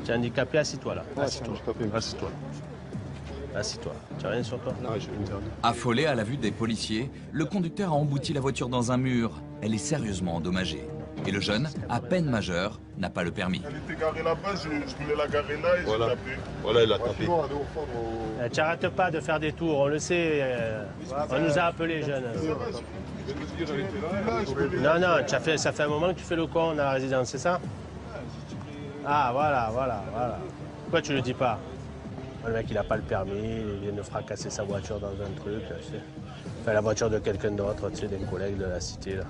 Tu es handicapé, assis-toi là. Ouais, je suis handicapé. Assis-toi. Assis-toi. Tu n'as rien sur toi? Non, j'ai une interdit. Affolé à la vue des policiers, le conducteur a embouti la voiture dans un mur. Elle est sérieusement endommagée. Et le jeune, à peine majeur, n'a pas le permis. Elle était garée là-bas, je voulais la garer là et j'ai tapé. Voilà, il a tapé. Tu n'arrêtes pas de faire des tours, on le sait. On nous a appelés jeunes. Non, non, ça fait un moment que tu fais le con à la résidence, c'est ça? Ah, voilà. Pourquoi tu le dis pas? Le mec, il n'a pas le permis, il vient de fracasser sa voiture dans un truc, tu sais. Enfin, la voiture de quelqu'un d'autre, tu sais, d'un collègue de la cité, là.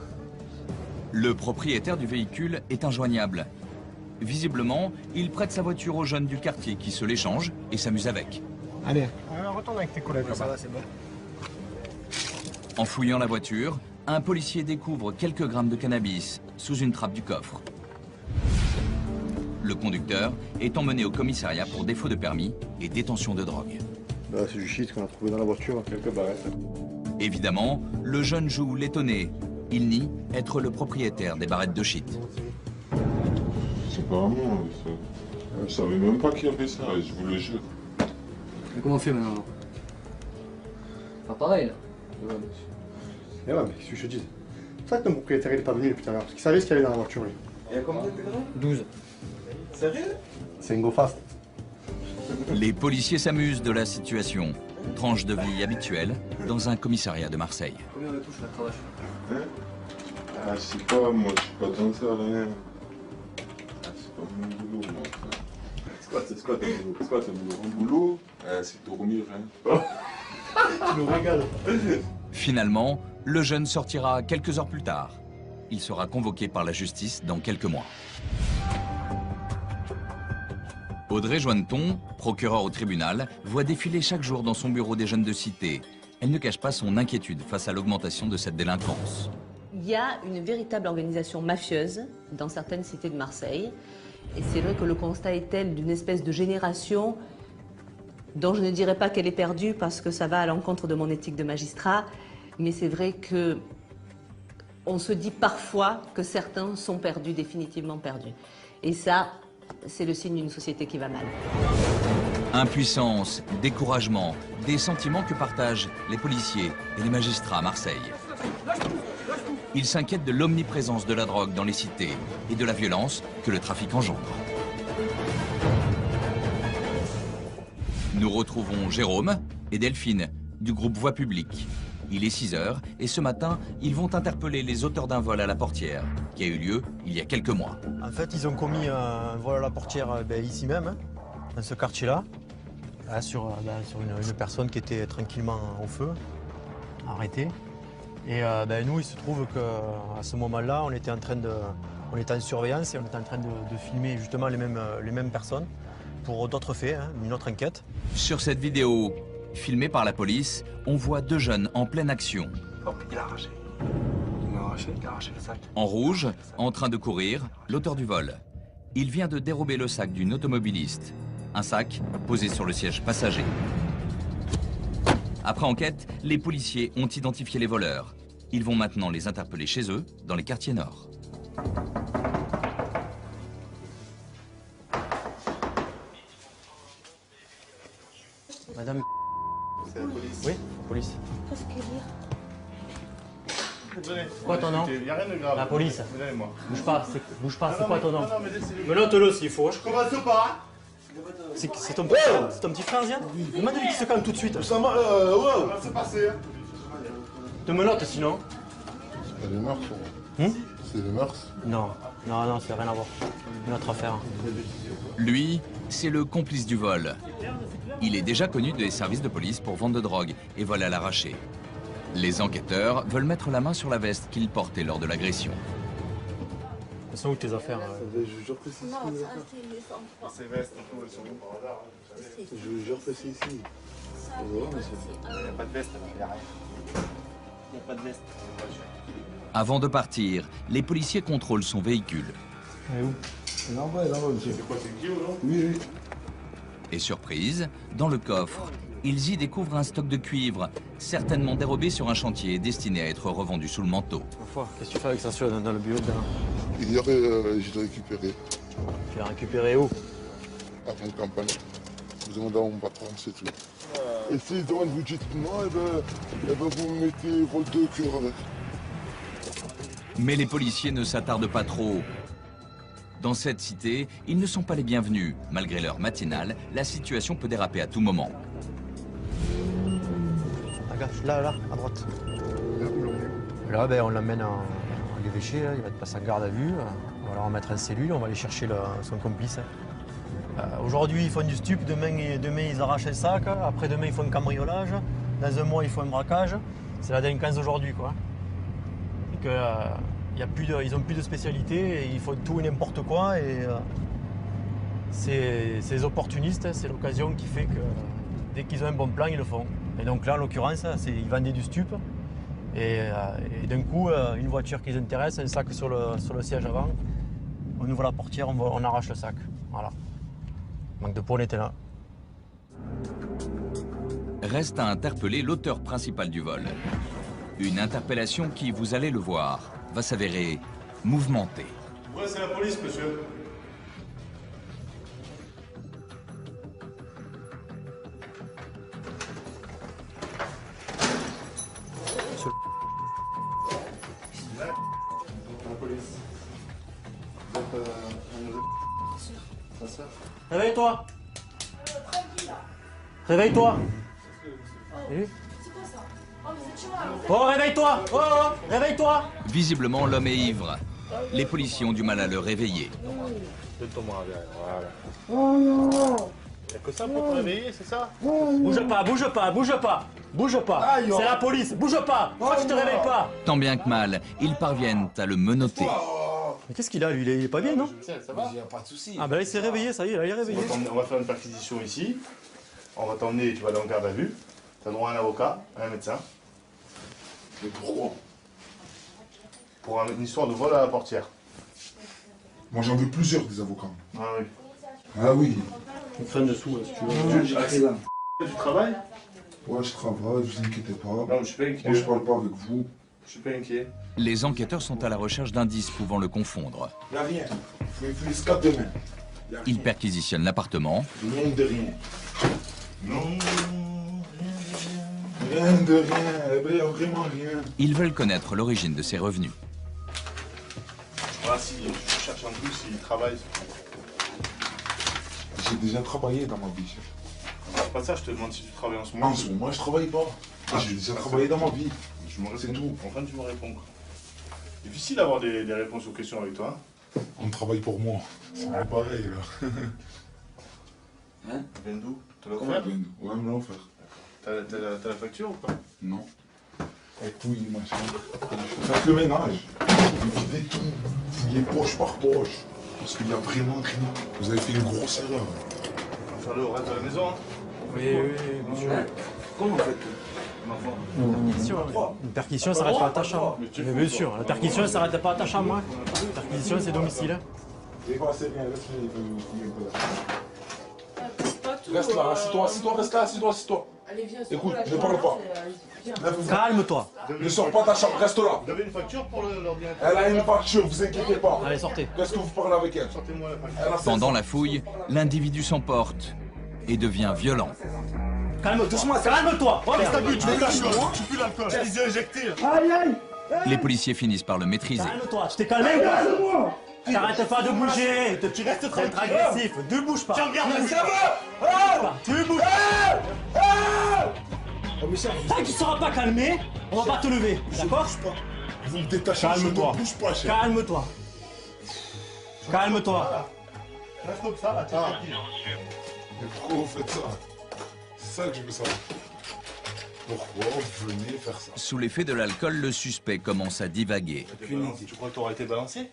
Le propriétaire du véhicule est injoignable. Visiblement, il prête sa voiture aux jeunes du quartier qui se l'échangent et s'amusent avec. Allez, retourne avec tes collègues. Ça va, c'est bon. En fouillant la voiture, un policier découvre quelques grammes de cannabis sous une trappe du coffre. Le conducteur est emmené au commissariat pour défaut de permis et détention de drogue. Là, c'est du shit qu'on a trouvé dans la voiture, quelques barrettes. Évidemment, le jeune joue l'étonné. Il nie être le propriétaire des barrettes de shit. C'est pas moi, ça. Je savais même pas qu'il y avait ça, je vous le jure. Mais comment on fait maintenant? Pas pareil, là. Eh ouais, mais qu'est-ce que je te dis? C'est vrai que ton propriétaire, il est pas venu depuis tout à l'heure, parce qu'il savait ce qu'il y avait dans la voiture, lui. Il y a combien de degrés? 12. Sérieux? C'est une go fast. Les policiers s'amusent de la situation. Tranche de vie habituelle dans un commissariat de Marseille. Combien on touche la cravache? Hein? Ah, je sais pas, moi, je suis pas tant ça, rien. Ah, c'est pas mon boulot, moi. C'est quoi ton boulot? C'est quoi ton boulot? Mon boulot, c'est dormir, hein. Tu nous régales. Finalement, le jeune sortira quelques heures plus tard. Il sera convoqué par la justice dans quelques mois. Audrey Joanneton, procureure au tribunal, voit défiler chaque jour dans son bureau des jeunes de cité. Elle ne cache pas son inquiétude face à l'augmentation de cette délinquance. Il y a une véritable organisation mafieuse dans certaines cités de Marseille. Et c'est vrai que le constat est tel d'une espèce de génération dont je ne dirais pas qu'elle est perdue parce que ça va à l'encontre de mon éthique de magistrat. Mais c'est vrai que on se dit parfois que certains sont perdus, définitivement perdus. Et ça, c'est le signe d'une société qui va mal. Impuissance, découragement, des sentiments que partagent les policiers et les magistrats à Marseille. Ils s'inquiètent de l'omniprésence de la drogue dans les cités et de la violence que le trafic engendre. Nous retrouvons Jérôme et Delphine du groupe Voix Publique. Il est 6 h et ce matin, ils vont interpeller les auteurs d'un vol à la portière qui a eu lieu il y a quelques mois. En fait, ils ont commis un vol à la portière ici même, dans ce quartier-là, sur une personne qui était tranquillement au feu, arrêtée. Et nous, il se trouve qu'à ce moment-là, on était en surveillance et on était en train de filmer justement les mêmes personnes pour d'autres faits, une autre enquête. Sur cette vidéo, filmée par la police, on voit 2 jeunes en pleine action. Hop, il a arraché. Il a arraché le sac. En rouge, en train de courir, l'auteur du vol. Il vient de dérober le sac d'une automobiliste. Un sac posé sur le siège passager. Après enquête, les policiers ont identifié les voleurs. Ils vont maintenant les interpeller chez eux, dans les quartiers nord. Madame... C'est la police. Oui, police. Qu'est-ce qu'il y a? Quoi ton nom? Il n'y a rien de grave. La police. Donnez-moi. Bouge pas, c'est quoi ton nom? Non, mais laissez-le. Menotte-le s'il faut. Je commence pas. C'est ton petit frère, Ziad? Demande-lui qu'il se calme tout de suite. Ça va se passer. Te menotte sinon. C'est pas des mœurs, c'est des mœurs. Non, ça n'a rien à voir. Une autre affaire. Lui, c'est le complice du vol. Il est déjà connu des services de police pour vente de drogue et vol à l'arraché. Les enquêteurs veulent mettre la main sur la veste qu'il portait lors de l'agression. Elles sont où tes affaires? Je vous jure que c'est ici. Ces vestes, elles sont où par hasard? Je vous jure que c'est ici. Il n'y a pas de veste, il n'y a rien. Il n'y a pas de veste. Avant de partir, les policiers contrôlent son véhicule. Elle est où? Elle est en bas, monsieur. C'est quoi, c'est Guillaume, non? Oui. Et surprise, dans le coffre, ils y découvrent un stock de cuivre, certainement dérobé sur un chantier destiné à être revendu sous le manteau. Qu'est-ce que tu fais avec ça dans le bureau de... Hier, je l'ai récupéré. Tu l'as récupéré où? À ton campagne. Vous demandez à mon patron, c'est tout. Et si vous dites non, vous me mettez vol de cœur avec. Mais les policiers ne s'attardent pas trop. Dans cette cité, ils ne sont pas les bienvenus. Malgré l'heure matinale, la situation peut déraper à tout moment. Regarde, là, à droite. Là, ben, on l'emmène à l'évêché, il va être passé en garde à vue. On va le remettre en cellule, on va aller chercher son complice. Aujourd'hui, ils font du stup, demain, ils arrachent le sac, après-demain, ils font un cambriolage, dans un mois, ils font un braquage. C'est la délinquance d'aujourd'hui, quoi. Et que, ils n'ont plus de spécialité, et ils font tout et n'importe quoi. Et c'est les opportunistes, c'est l'occasion qui fait que dès qu'ils ont un bon plan, ils le font. Et donc là, en l'occurrence, ils vendaient du stup. Et d'un coup, une voiture qui les intéresse, un sac sur le siège avant, on ouvre la portière, on arrache le sac. Voilà. Manque de peau, on était là. Reste à interpeller l'auteur principal du vol. Une interpellation qui, vous allez le voir, va s'avérer mouvementée. Ouais, c'est la police, monsieur. Réveille-toi. Réveille-toi. Oh, réveille-toi. Oh, réveille-toi. Visiblement, l'homme est ivre. Les policiers ont du mal à le réveiller. Voilà. Y'a que ça pour te réveiller, c'est ça? Bouge pas, bouge pas, bouge pas. Bouge pas. C'est la police. Bouge pas. Moi, je te réveille pas. Tant bien que mal, ils parviennent à le menotter. Mais qu'est-ce qu'il a, lui? Il est pas bien, non? Ça va? Il n'y a pas de souci. Ah, ben là, il s'est réveillé, ça y est, là, il est réveillé. On va faire une perquisition ici. On va t'emmener, tu vas aller en garde à vue. Tu as droit à un avocat, à un médecin. Mais pourquoi? Pour une histoire de vol à la portière. Moi j'en veux plusieurs des avocats. Ah oui. Ah oui. Une freine dessous, si tu veux. Tu travailles? Ouais, je travaille, vous inquiétez pas. Non, je suis pas inquiet. Moi je parle pas avec vous. Je suis pas inquiet. Les enquêteurs sont à la recherche d'indices pouvant le confondre. Y'a rien. Faut une escape demain. Ils perquisitionnent l'appartement. Rien de rien. Non. Rien de rien. Y'a vraiment rien. Ils veulent connaître l'origine de ses revenus. Voilà, si je cherche un plus, s'il travaille. J'ai déjà travaillé dans ma vie. C'est pas ça, je te demande si tu travailles en ce moment. En ce moment, je travaille pas. J'ai déjà travaillé dans ma vie. C'est tout. Enfin, tu me réponds. Difficile d'avoir des réponses aux questions avec toi. On travaille pour moi. C'est pas pareil là. Hein? Tu viens d'où? T'as Comment l'offert? Ouais, me l'a offert. T'as la facture ou pas? Non. Et couilles, machin. Faites le ménage. Videz tout. Fouillez poche par poche. Parce qu'il y a vraiment rien. Vous avez fait une grosse erreur. On va faire le reste de la maison. Hein. Oui, monsieur. Comment vous faites? Une perquisition, ça s'arrête pas à ta chambre. Mais bien sûr, la perquisition, ça s'arrête pas à ta chambre. Hein. La perquisition, c'est domicile. C'est quoi, c'est bien, laisse-le, il veut Reste là, assis-toi, reste là, assis-toi. Allez, viens, écoute, ne parle pas. Calme-toi. Ne sors pas ta chambre, reste là. Vous avez une facture pour l'ordinateur? Elle a une facture, vous inquiétez pas. Allez, sortez. Qu'est-ce que vous parlez avec elle? Sortez-moi la facture. Pendant la fouille, l'individu s'emporte et devient violent. Calme-toi, calme-toi. Oh, mais t'abuses, tu dégages là. Tu pues l'alcool. J'ai les yeux injectés. Aïe, aïe. Les policiers finissent par le maîtriser. Calme-toi, tu t'es calmé ou pas? T'arrêtes pas de bouger. Tu restes très agressif. Ne bouge pas. Tu regardes la cerveau. Tu bouges pas. Tant que tu seras pas calmé, on va pas te lever. D'accord? Vous me détachez, calme-toi. Bouge pas, chef. Calme-toi. Calme-toi. Reste comme ça, là, t'es tranquille. Mais pourquoi vous faites ça? C'est ça que je veux savoir. Pourquoi vous venez faire ça? Sous l'effet de l'alcool, le suspect commence à divaguer. Tu crois que t'aurais été balancé?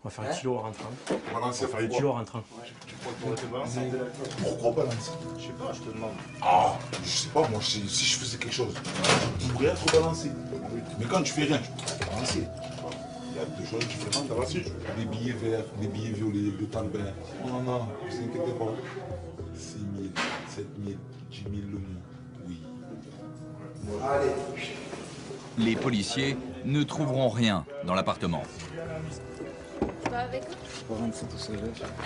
On va faire un kilo en rentrant. Balancer, on va faire un kilo en rentrant. Tu crois que t'aurais été balancé? Pourquoi balancer? Je sais pas, je te demande. Ah, je sais pas, moi, si je faisais quelque chose, tu pourrais être balancé. Mais quand tu fais rien, tu peux être balancé. Il y a deux choses différentes. Des billets verts, des billets violets, le talbert. Non, non, non, ne vous inquiétez pas. 6 000, 7 000, 10 000 le mois. Oui. Allez. Les policiers ne trouveront rien dans l'appartement. Tu vas avec eux?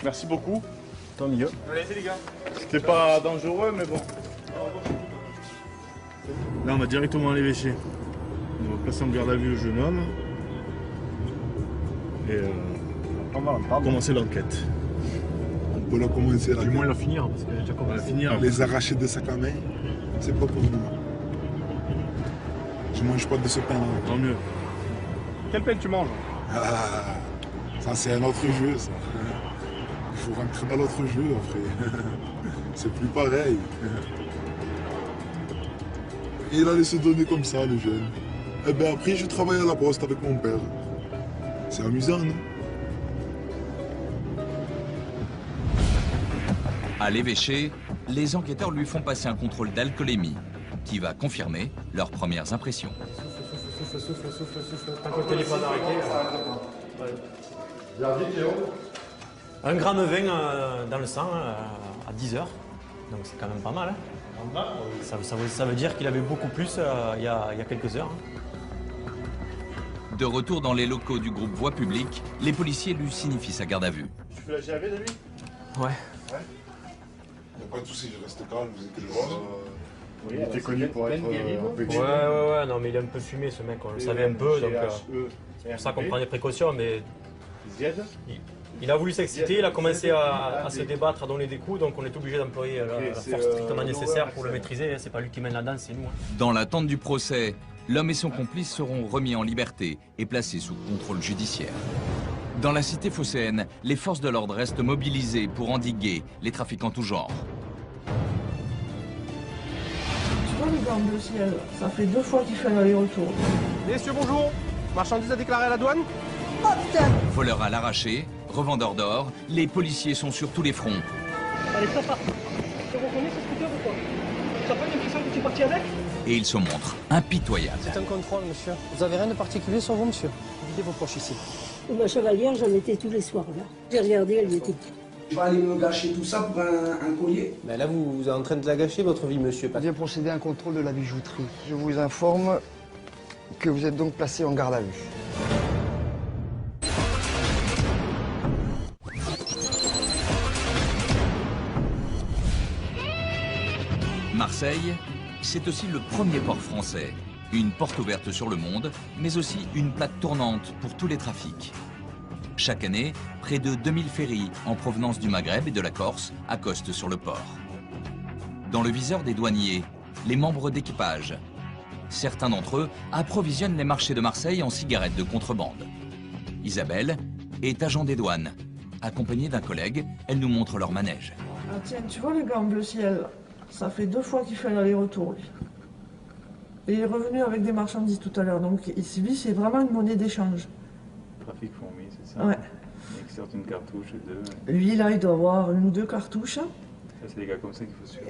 Merci beaucoup. Tant mieux. Allez-y les gars. C'était pas dangereux, mais bon. Là, on va directement à l'évêché. On va passer en garde à vue le jeune homme. et commencer l'enquête. On peut la commencer là. Du moins la finir, parce qu'elle a déjà commencé. Les arracher de sac à main, c'est pas pour nous. Je mange pas de ce pain-là. Tant mieux. Quel pain tu manges? Ah, ça c'est un autre jeu, ça. Il faut rentrer dans l'autre jeu, après. C'est plus pareil. Et il allait se donner comme ça, le jeune. Et bien après, je travaille à la poste avec mon père. C'est amusant, non? À l'évêché, les enquêteurs lui font passer un contrôle d'alcoolémie qui va confirmer leurs premières impressions. Souffle. Tant que le téléphone arrêté. 1 gramme 20 dans le sang à 10 heures. Donc c'est quand même pas mal. Hein. Ça veut dire qu'il avait beaucoup plus il y a quelques heures. Hein. De retour dans les locaux du groupe Voie Publique, les policiers lui signifient sa garde à vue. Tu fais la GAV, David? Ouais. Il n'y a pas de souci, je reste calme, vous êtes le droit. Oui, il était connu pour être Ouais, non, mais il est un peu fumé ce mec, on le savait un peu, donc c'est pour ça qu'on prend des précautions, mais il a voulu s'exciter, il a commencé à se débattre, à donner des coups, donc on est obligé d'employer la force strictement nécessaire pour le maîtriser, c'est pas lui qui mène la danse, c'est nous. Hein. Dans l'attente du procès, l'homme et son complice seront remis en liberté et placés sous contrôle judiciaire. Dans la cité phocéenne, les forces de l'ordre restent mobilisées pour endiguer les trafics en tout genre. Tu vois le gant de ciel, ça fait 2 fois qu'il fait un aller-retour. Messieurs, bonjour. Marchandise à déclarer à la douane? Oh putain! Voleurs à l'arraché, revendeurs d'or, les policiers sont sur tous les fronts. Allez, ça part. Tu reconnais ce scooter ou quoi? T'as pas l'impression que tu es parti avec? Et ils se montrent impitoyables. C'est un contrôle, monsieur. Vous avez rien de particulier sur vous, monsieur? Videz vos poches ici. Ma chevalière, j'en étais tous les soirs là. J'ai regardé, elle y était. Tu vas aller me gâcher tout ça pour un collier? Mais là, vous êtes en train de la gâcher, votre vie, monsieur. On vient procéder à un contrôle de la bijouterie. Je vous informe que vous êtes donc placé en garde à vue. Marseille, c'est aussi le premier port français. Une porte ouverte sur le monde, mais aussi une plaque tournante pour tous les trafics. Chaque année, près de 2000 ferries en provenance du Maghreb et de la Corse accostent sur le port. Dans le viseur des douaniers, les membres d'équipage. Certains d'entre eux approvisionnent les marchés de Marseille en cigarettes de contrebande. Isabelle est agent des douanes. Accompagnée d'un collègue, elle nous montre leur manège. Ah tiens, tu vois le gant bleu ciel, ça fait 2 fois qu'il fait un aller-retour, lui. Et il est revenu avec des marchandises tout à l'heure, donc lui, c'est vraiment une monnaie d'échange. Trafic fourmi, c'est ça? Ouais. Il sort une cartouche et 2. Lui, là, il doit avoir 1 ou 2 cartouches. Ça, c'est des gars comme ça qu'il faut suivre.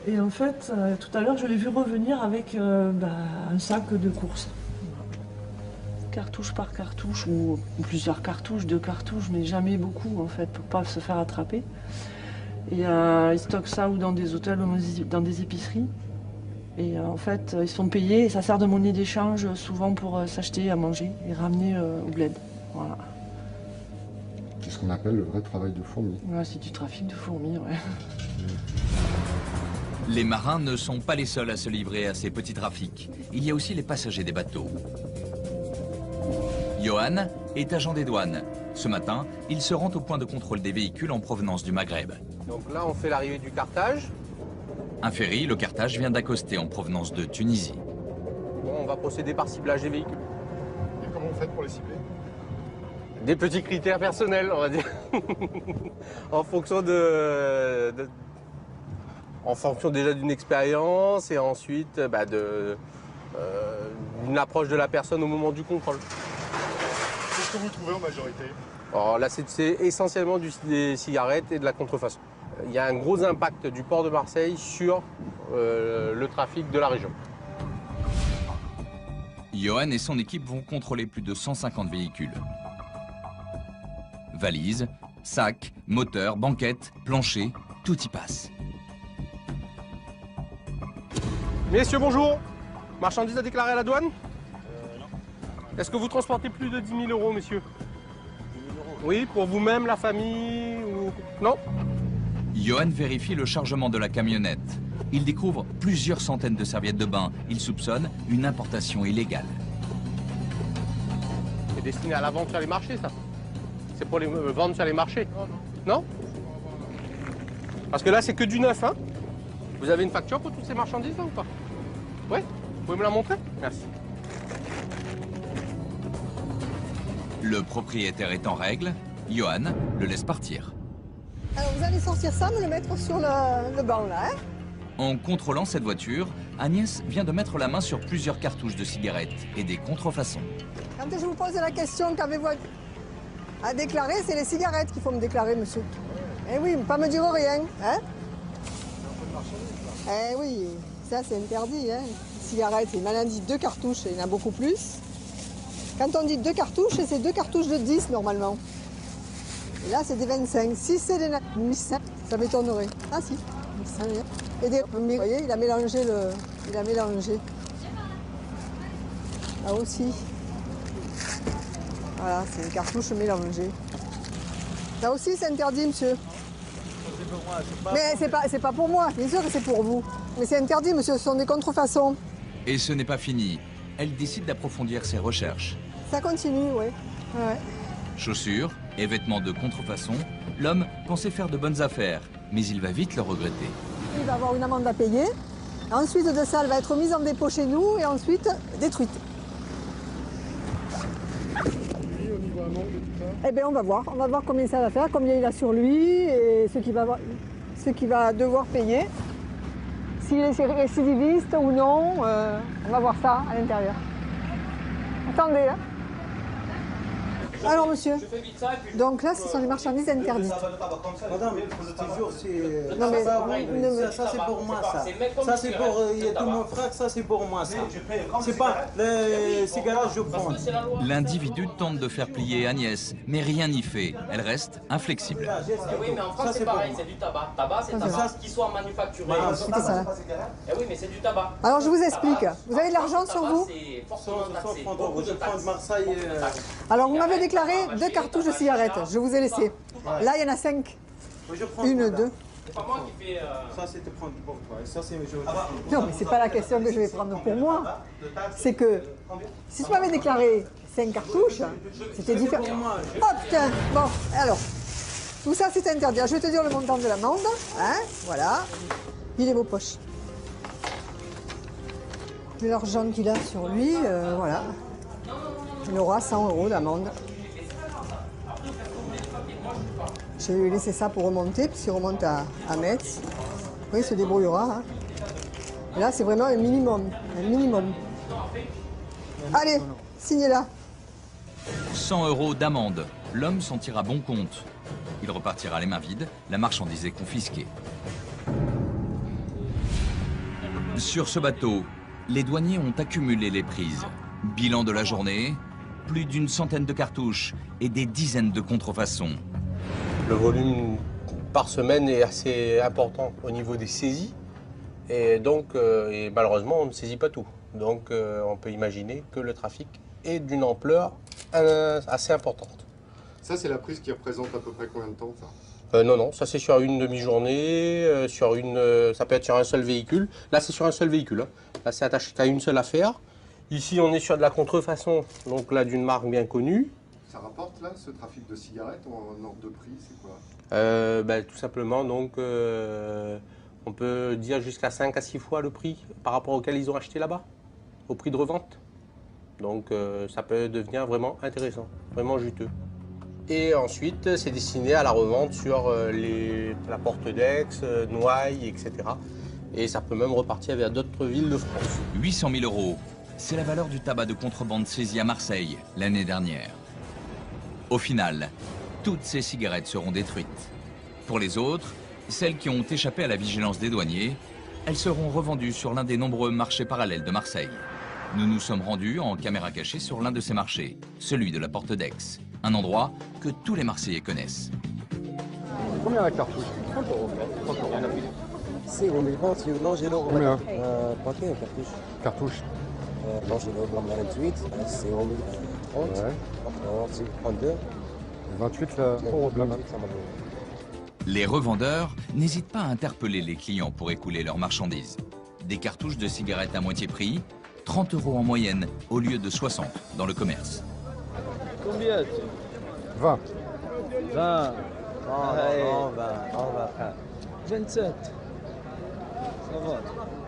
Et en fait, tout à l'heure, je l'ai vu revenir avec un sac de course. Cartouche par cartouche, ou plusieurs cartouches, 2 cartouches, mais jamais beaucoup, en fait, pour pas se faire attraper. Et ils stockent ça ou dans des hôtels ou dans des épiceries. Et en fait, ils sont payés et ça sert de monnaie d'échange souvent pour s'acheter à manger et ramener au bled. Voilà. C'est ce qu'on appelle le vrai travail de fourmi. Ouais, c'est du trafic de fourmis, ouais. Les marins ne sont pas les seuls à se livrer à ces petits trafics. Il y a aussi les passagers des bateaux. Johan est agent des douanes. Ce matin, il se rend au point de contrôle des véhicules en provenance du Maghreb. Donc là, on fait l'arrivée du Carthage. Un ferry, le Carthage, vient d'accoster en provenance de Tunisie. Bon, on va procéder par ciblage des véhicules. Et comment vous faites pour les cibler? Des petits critères personnels, on va dire. En fonction en fonction déjà d'une expérience et ensuite d'une approche de la personne au moment du contrôle. Qu'est-ce que vous trouvez en majorité? Alors là, c'est essentiellement des cigarettes et de la contrefaçon. Il y a un gros impact du port de Marseille sur le trafic de la région. Johan et son équipe vont contrôler plus de 150 véhicules. Valises, sacs, moteurs, banquettes, planchers, tout y passe. Messieurs, bonjour. Marchandise à déclarer à la douane? Non. Est-ce que vous transportez plus de 10 000 euros, monsieur? 10 000 euros? Oui, pour vous-même, la famille ou... Non? Johan vérifie le chargement de la camionnette. Il découvre plusieurs centaines de serviettes de bain. Il soupçonne une importation illégale. C'est destiné à la vente sur les marchés, ça. C'est pour les vendre sur les marchés. Non? Parce que là, c'est que du neuf, hein? Vous avez une facture pour toutes ces marchandises, là, ou pas? Oui? Vous pouvez me la montrer? Merci. Le propriétaire est en règle, Johan le laisse partir. Alors vous allez sortir ça, me le mettre sur le banc là, hein? En contrôlant cette voiture, Agnès vient de mettre la main sur plusieurs cartouches de cigarettes et des contrefaçons. Quand je vous pose la question qu'avez-vous à déclarer, c'est les cigarettes qu'il faut me déclarer, monsieur. Eh oui, pas me dire rien, hein? Eh oui, ça c'est interdit, hein? Cigarettes, c'est une maladie, 2 cartouches, il y en a beaucoup plus. Quand on dit 2 cartouches, c'est 2 cartouches de 10 normalement. Et là, c'est des 25. Si c'est des 1500, ça m'étonnerait. Ah si, et des, vous voyez, il a mélangé le... Il a mélangé. Là aussi. Voilà, c'est une cartouche mélangée. Là aussi, c'est interdit, monsieur. Mais c'est pas pour moi, bien sûr que c'est pour vous. Mais c'est interdit, monsieur, ce sont des contrefaçons. Et ce n'est pas fini. Elle décide d'approfondir ses recherches. Ça continue, oui. Ouais. Chaussures et vêtements de contrefaçon, l'homme pensait faire de bonnes affaires, mais il va vite le regretter. Il va avoir une amende à payer. Ensuite de ça, elle va être mise en dépôt chez nous et ensuite détruite. Eh bien, on va voir combien ça va faire, combien il a sur lui et ce qu'il va devoir payer. S'il est récidiviste ou non, on va voir ça à l'intérieur. Attendez, hein. Alors, monsieur, donc là, ce sont les marchandises interdites. Madame, toujours, c'est... Non, mais... Ça, c'est pour moi, ça. Ça, c'est pour tout mon frère, ça, c'est pour moi, ça. C'est pas les cigarettes, je prends. L'individu tente de faire plier Agnès, mais rien n'y fait. Elle reste inflexible. Oui, mais en France, c'est pareil, c'est du tabac. Tabac, c'est tabac qui soit manufacturé. C'était ça. Eh oui, mais c'est du tabac. Alors, je vous explique. Vous avez de l'argent sur vous? Alors, vous m'avez déclaré 2 cartouches de cigarettes. Je vous ai laissé. Là, il y en a 5. 1, 2. C'est pas moi qui fais... Ça, c'est de prendre pour toi. Et ça, c'est... Non, mais c'est pas la question que je vais prendre pour moi. C'est que si tu m'avais déclaré 5 cartouches, c'était différent. Oh putain. Bon, alors, tout ça, c'est interdit. Je vais te dire le montant de l'amende. Hein, voilà. Il est vos poches. Vu l'argent qu'il a sur lui, voilà. Il aura 100 € d'amende. Je vais lui laisser ça pour remonter, puisqu'il remonte à Metz. Oui, il se débrouillera. Hein. Et là, c'est vraiment un minimum. Un minimum. Allez, signez-la. 100 € d'amende. L'homme s'en tire à bon compte. Il repartira les mains vides, la marchandise est confisquée. Sur ce bateau, les douaniers ont accumulé les prises. Bilan de la journée, plus d'une centaine de cartouches et des dizaines de contrefaçons. Le volume par semaine est assez important au niveau des saisies. Et donc, malheureusement, on ne saisit pas tout. Donc, on peut imaginer que le trafic est d'une ampleur assez importante. Ça, c'est la prise qui représente à peu près combien de temps, ça? Non, ça c'est sur une demi-journée, ça peut être sur un seul véhicule. Là, c'est sur un seul véhicule. Hein. Là, c'est attaché à une seule affaire. Ici, on est sur de la contrefaçon, donc là, d'une marque bien connue. Ça rapporte, là, ce trafic de cigarettes en ordre de prix, c'est quoi? Tout simplement, donc, on peut dire jusqu'à 5 à 6 fois le prix par rapport auquel ils ont acheté là-bas, au prix de revente. Donc, ça peut devenir vraiment intéressant, vraiment juteux. Et ensuite, c'est destiné à la revente sur la Porte d'Aix, Noailles, etc. Et ça peut même repartir vers d'autres villes de France. 800 000 €, c'est la valeur du tabac de contrebande saisi à Marseille l'année dernière. Au final, toutes ces cigarettes seront détruites. Pour les autres, celles qui ont échappé à la vigilance des douaniers, elles seront revendues sur l'un des nombreux marchés parallèles de Marseille. Nous nous sommes rendus en caméra cachée sur l'un de ces marchés, celui de la Porte d'Aix. Un endroit que tous les Marseillais connaissent. Combien la cartouche? 30 €. 30 €. C'est au milieu, c'est l'angelo. Combien? Paquet, cartouche. Cartouche. L'angelo, 28, c'est au milieu. 30, c'est 32. 28, là, Les revendeurs n'hésitent pas à interpeller les clients pour écouler leurs marchandises. Des cartouches de cigarettes à moitié prix, 30 € en moyenne au lieu de 60 dans le commerce. Combien 20. 20. Allez. On va faire. 27. Ça va.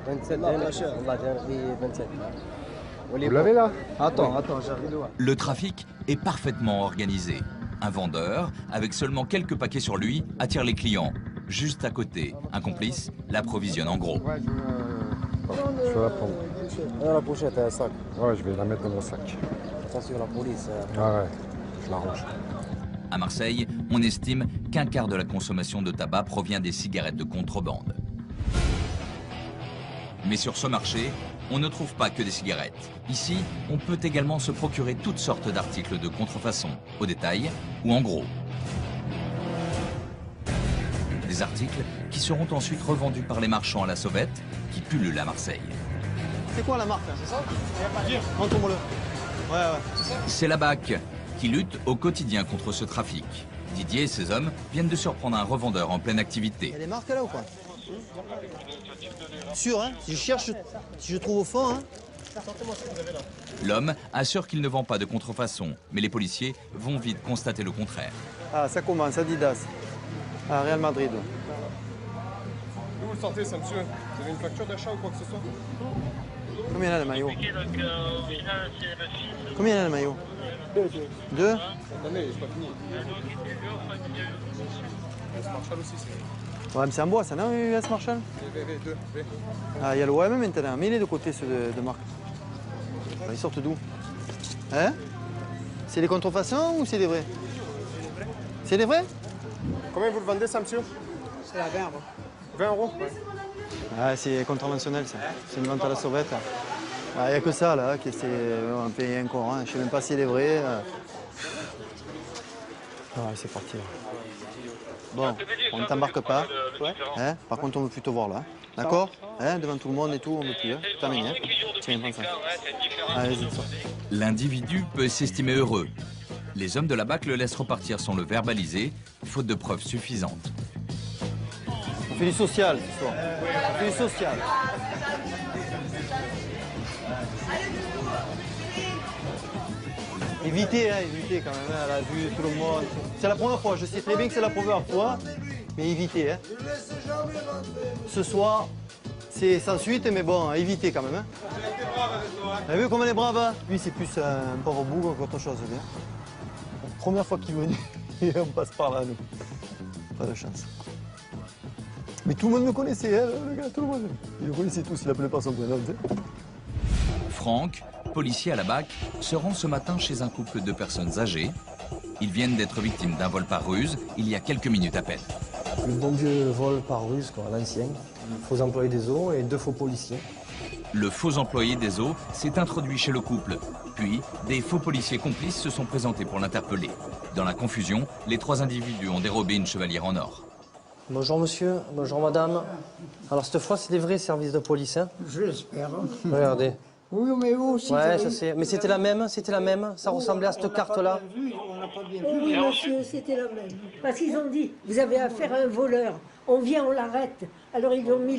27, Là, pas cher. Allah, 27. Vous l'avez là? Attends, j'arrive de voir. Le trafic est parfaitement organisé. Un vendeur, avec seulement quelques paquets sur lui, attire les clients. Juste à côté, un complice l'approvisionne en gros. Je vais la prendre. La pochette, un sac. Ouais, je vais la mettre dans mon sac. Attention, la police. Ouais, je l'arrange. À Marseille, on estime qu'un quart de la consommation de tabac provient des cigarettes de contrebande. Mais sur ce marché, on ne trouve pas que des cigarettes. Ici, on peut également se procurer toutes sortes d'articles de contrefaçon, au détail ou en gros. Des articles qui seront ensuite revendus par les marchands à la sauvette qui pullulent à Marseille. C'est quoi la marque? C'est ça? Montre-moi-le. Ouais. C'est la BAC qui lutte au quotidien contre ce trafic. Didier et ses hommes viennent de surprendre un revendeur en pleine activité. Il y a des marques là ou quoi? Sûr, hein? Si je cherche, si je trouve au fond, hein? L'homme assure qu'il ne vend pas de contrefaçon, mais les policiers vont vite constater le contraire. Ah, ça commence, Adidas. Ah, Real Madrid. D'où vous le sortez ça, monsieur? Vous avez une facture d'achat ou quoi que ce soit? Combien là le maillot? Combien là le maillot? 2. Attendez, c'est pas fini. S Marshall aussi, c'est. Ouais, mais c'est en bois, ça, non, US Marshall? V2. Ah, il y a le OM maintenant, mais il est de côté, ceux de marque. Ils sortent d'où? Hein? C'est des contrefaçons ou c'est des vrais? C'est des vrais? Combien vous le vendez, ça, monsieur? C'est la 20. 20 euros? Ouais. Ah, c'est conventionnel, ça. C'est une vente à la sauvette. Il n'y a que ça, là, qui c'est... On paye encore, hein. Je ne sais même pas s'il est vrai. Ah, c'est parti, là. Bon, on ne t'embarque pas. Hein? Par contre, on ne veut plus te voir, là. D'accord? Hein? Devant tout le monde et tout, on ne veut plus. Hein? Terminé. Hein? Tiens, prends ça. Allez, vas-y, sors. L'individu peut s'estimer heureux. Les hommes de la BAC le laissent repartir sans le verbaliser, faute de preuves suffisantes. On fait du social, ce soir. On fait du social. Évitez quand même, hein, à la vue, tout le monde. C'est la première fois, je sais très bien que c'est la première fois, mais évitez. Hein. Ce soir, c'est sans suite, mais bon, évitez quand même. Hein. Vous avez vu comment elle est brave, hein? Lui, c'est plus un pauvre bougre qu'autre chose. Bien. Première fois qu'il venait, et on passe par là, nous. Pas de chance. Mais tout le monde me connaissait, hein, le gars, tout le monde. Il le connaissait tous, il appelait par son prénom. Franck, policier à la BAC, se rend ce matin chez un couple de personnes âgées. Ils viennent d'être victimes d'un vol par ruse il y a quelques minutes à peine. Le bon vieux vol par ruse, quoi, l'ancien. Faux employés des eaux et 2 faux policiers. Le faux employé des eaux s'est introduit chez le couple. Puis, des faux policiers complices se sont présentés pour l'interpeller. Dans la confusion, les 3 individus ont dérobé une chevalière en or. Bonjour monsieur, bonjour madame. Alors cette fois, c'est des vrais services de police, hein? Je l'espère. Regardez. Oui, mais vous aussi. Ouais, je sais. Mais c'était la même, ça ressemblait à cette carte-là. Oui, monsieur, c'était la même. Parce qu'ils ont dit, vous avez affaire à un voleur. On vient, on l'arrête. Alors ils ont mis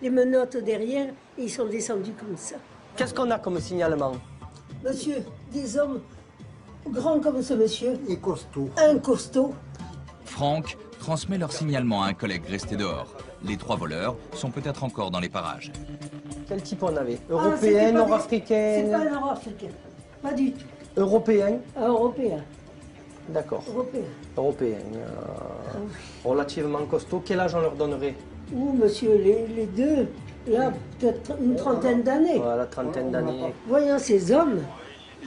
les menottes derrière et ils sont descendus comme ça. Qu'est-ce qu'on a comme signalement? Monsieur, des hommes grands comme ce monsieur. Et costaud. Un costaud. Franck transmet leur signalement à un collègue resté dehors. Les 3 voleurs sont peut-être encore dans les parages. Quel type on avait? Européen, nord-africain? C'est pas un nord-africain. Pas du tout. Européen? Européen. D'accord. Européen. Européen. Relativement costaud. Quel âge on leur donnerait? Ouh, monsieur, les deux, là, peut-être une trentaine d'années. Voilà, trentaine d'années. Voyant ces hommes,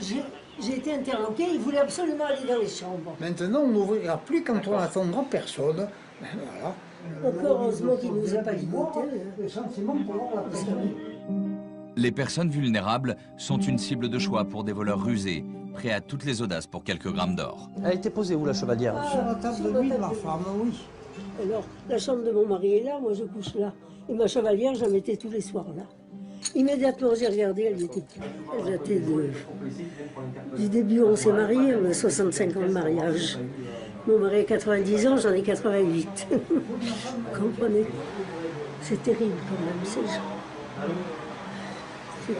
j'ai été interloqué, ils voulaient absolument aller dans les chambres. Maintenant, on n'ouvrira plus quand on n'attendra personne. Voilà. Donc heureusement qu'il ne nous a pas ligoté. Les personnes vulnérables sont une cible de choix pour des voleurs rusés, prêts à toutes les audaces pour quelques grammes d'or. Elle était posée où, la chevalière? Sur la table de nuit de ma femme, oui. Alors, la chambre de mon mari est là, moi je couche là. Et ma chevalière, je la mettais tous les soirs là. Immédiatement, j'ai regardé, elle était du début, on s'est mariés, on a 65 ans de mariage. Mon mari a 90 ans, j'en ai 88. Vous comprenez? C'est terrible quand même, ces gens. Le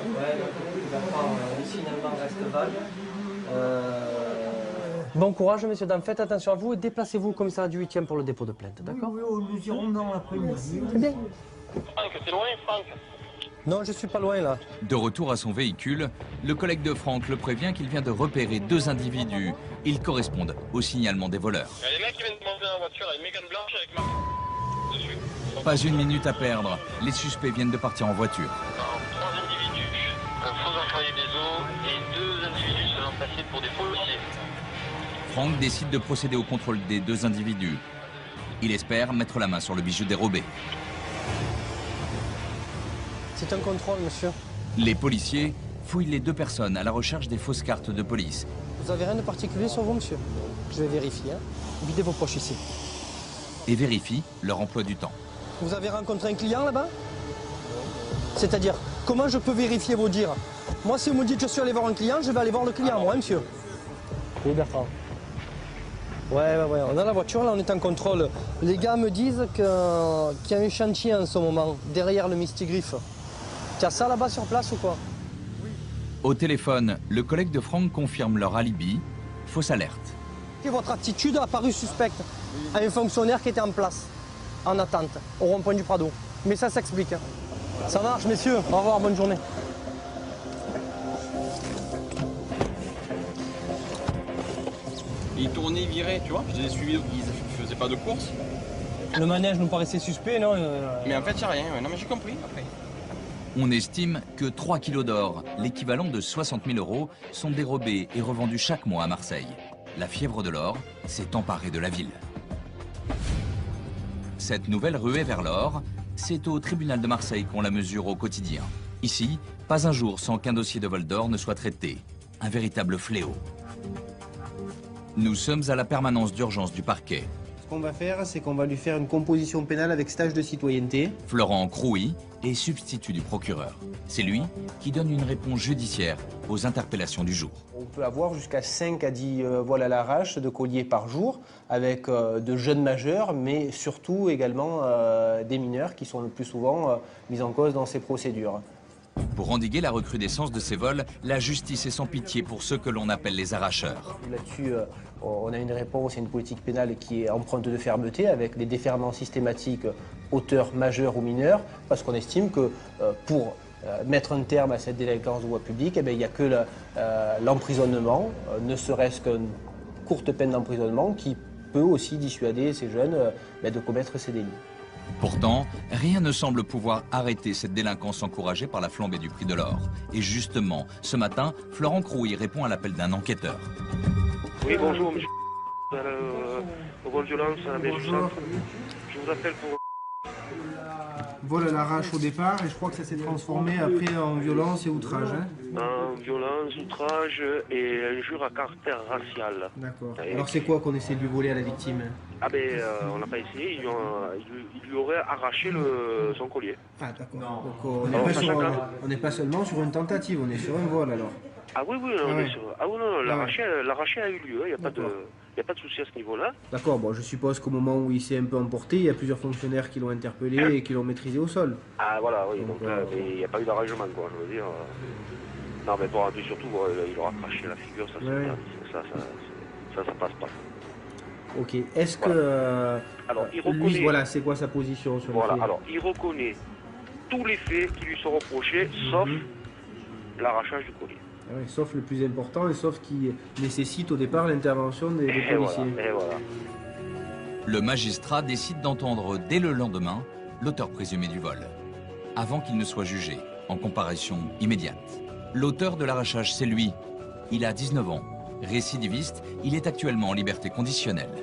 signalement reste vague. Bon courage, messieurs, dames. Faites attention à vous et déplacez-vous au commissariat du 8e pour le dépôt de plainte, d'accord? Oui, nous irons dans l'après-midi. C'est bien. Franck, t'es loin, Franck? Non, je suis pas loin, là. De retour à son véhicule, le collègue de Franck le prévient qu'il vient de repérer 2 individus. Ils correspondent au signalement des voleurs. Il y a des mecs qui viennent de monter dans la voiture, il y a une Mégane blanche avec marque dessus. Pas une minute à perdre, les suspects viennent de partir en voiture. 3 individus, un faux employé des eaux et 2 individus se faisant passer pour des policiers. Franck décide de procéder au contrôle des 2 individus. Il espère mettre la main sur le bijou dérobé. C'est un contrôle, monsieur. Les policiers fouillent les 2 personnes à la recherche des fausses cartes de police. Vous avez rien de particulier sur vous, monsieur? Je vais vérifier. Hein. Videz vos poches ici. Et vérifient leur emploi du temps. Vous avez rencontré un client là-bas? C'est-à-dire, comment je peux vérifier vos dires? Moi, si vous me dites que je suis allé voir un client, je vais aller voir le client, moi, hein, monsieur. Oui, Bertrand. Ouais, on a la voiture, là, on est en contrôle. Les gars me disent qu'il y a un chantier en ce moment, derrière le Mistigriff. Tu as ça là-bas sur place ou quoi? Au téléphone, le collègue de Franck confirme leur alibi. Fausse alerte. Votre attitude a paru suspecte à un fonctionnaire qui était en place, en attente, au rond-point du Prado. Mais ça s'explique. Ça marche, messieurs. Au revoir, bonne journée. Ils tournaient, ils viraient, tu vois. Je les ai suivis, ils faisaient pas de course. Le manège nous paraissait suspect, non? Mais en fait, il n'y a rien. Ouais. Non, mais j'ai compris après. On estime que 3 kilos d'or, l'équivalent de 60 000 €, sont dérobés et revendus chaque mois à Marseille. La fièvre de l'or s'est emparée de la ville. Cette nouvelle ruée vers l'or, c'est au tribunal de Marseille qu'on la mesure au quotidien. Ici, pas un jour sans qu'un dossier de vol d'or ne soit traité. Un véritable fléau. Nous sommes à la permanence d'urgence du parquet. Ce qu'on va faire, c'est qu'on va lui faire une composition pénale avec stage de citoyenneté. Florent Crouy est substitut du procureur. C'est lui qui donne une réponse judiciaire aux interpellations du jour. On peut avoir jusqu'à 5 à 10 vols à l'arrache de colliers par jour, avec de jeunes majeurs, mais surtout également des mineurs qui sont le plus souvent mis en cause dans ces procédures. Pour endiguer la recrudescence de ces vols, la justice est sans pitié pour ceux que l'on appelle les arracheurs. Là-dessus, on a une réponse et une politique pénale qui est empreinte de fermeté, avec des déferlements systématiques auteurs majeurs ou mineurs, parce qu'on estime que pour mettre un terme à cette délinquance de voie publique, eh bien, il n'y a que l'emprisonnement, ne serait-ce qu'une courte peine d'emprisonnement, qui peut aussi dissuader ces jeunes de commettre ces délits. Pourtant, rien ne semble pouvoir arrêter cette délinquance encouragée par la flambée du prix de l'or. Et justement, ce matin, Florent Crouy répond à l'appel d'un enquêteur. Oui, bonjour, monsieur. Au vol de violence à la mairie du centre. Je vous appelle pour... Vol à l'arrache au départ et je crois que ça s'est transformé après en violence et outrage. Hein. En violence, outrage et injure à caractère racial. D'accord. Alors c'est quoi qu'on essaie de lui voler à la victime? Ah ben on n'a pas essayé, il lui aurait arraché son collier. Ah d'accord. Donc on n'est pas seulement sur une tentative, on est sur un vol alors. Ah oui, on est sur... Ah oui, non, l'arraché a eu lieu, il n'y a pas de souci à ce niveau-là. D'accord, bon, je suppose qu'au moment où il s'est un peu emporté, il y a plusieurs fonctionnaires qui l'ont interpellé et qui l'ont maîtrisé au sol. Ah voilà, oui, donc il n'y a pas eu d'arrangement, quoi, je veux dire. Non, mais bon, puis surtout, il aura craché la figure, ça c'est interdit, ça passe pas. Ok, est-ce que alors, il reconnaît... lui, voilà, c'est quoi sa position sur le fait? Alors, il reconnaît tous les faits qui lui sont reprochés, sauf l'arrachage du collier. Oui, sauf le plus important et sauf qui nécessite au départ l'intervention des policiers. Voilà. Le magistrat décide d'entendre dès le lendemain l'auteur présumé du vol, avant qu'il ne soit jugé, en comparution immédiate. L'auteur de l'arrachage, c'est lui. Il a 19 ans. Récidiviste, il est actuellement en liberté conditionnelle.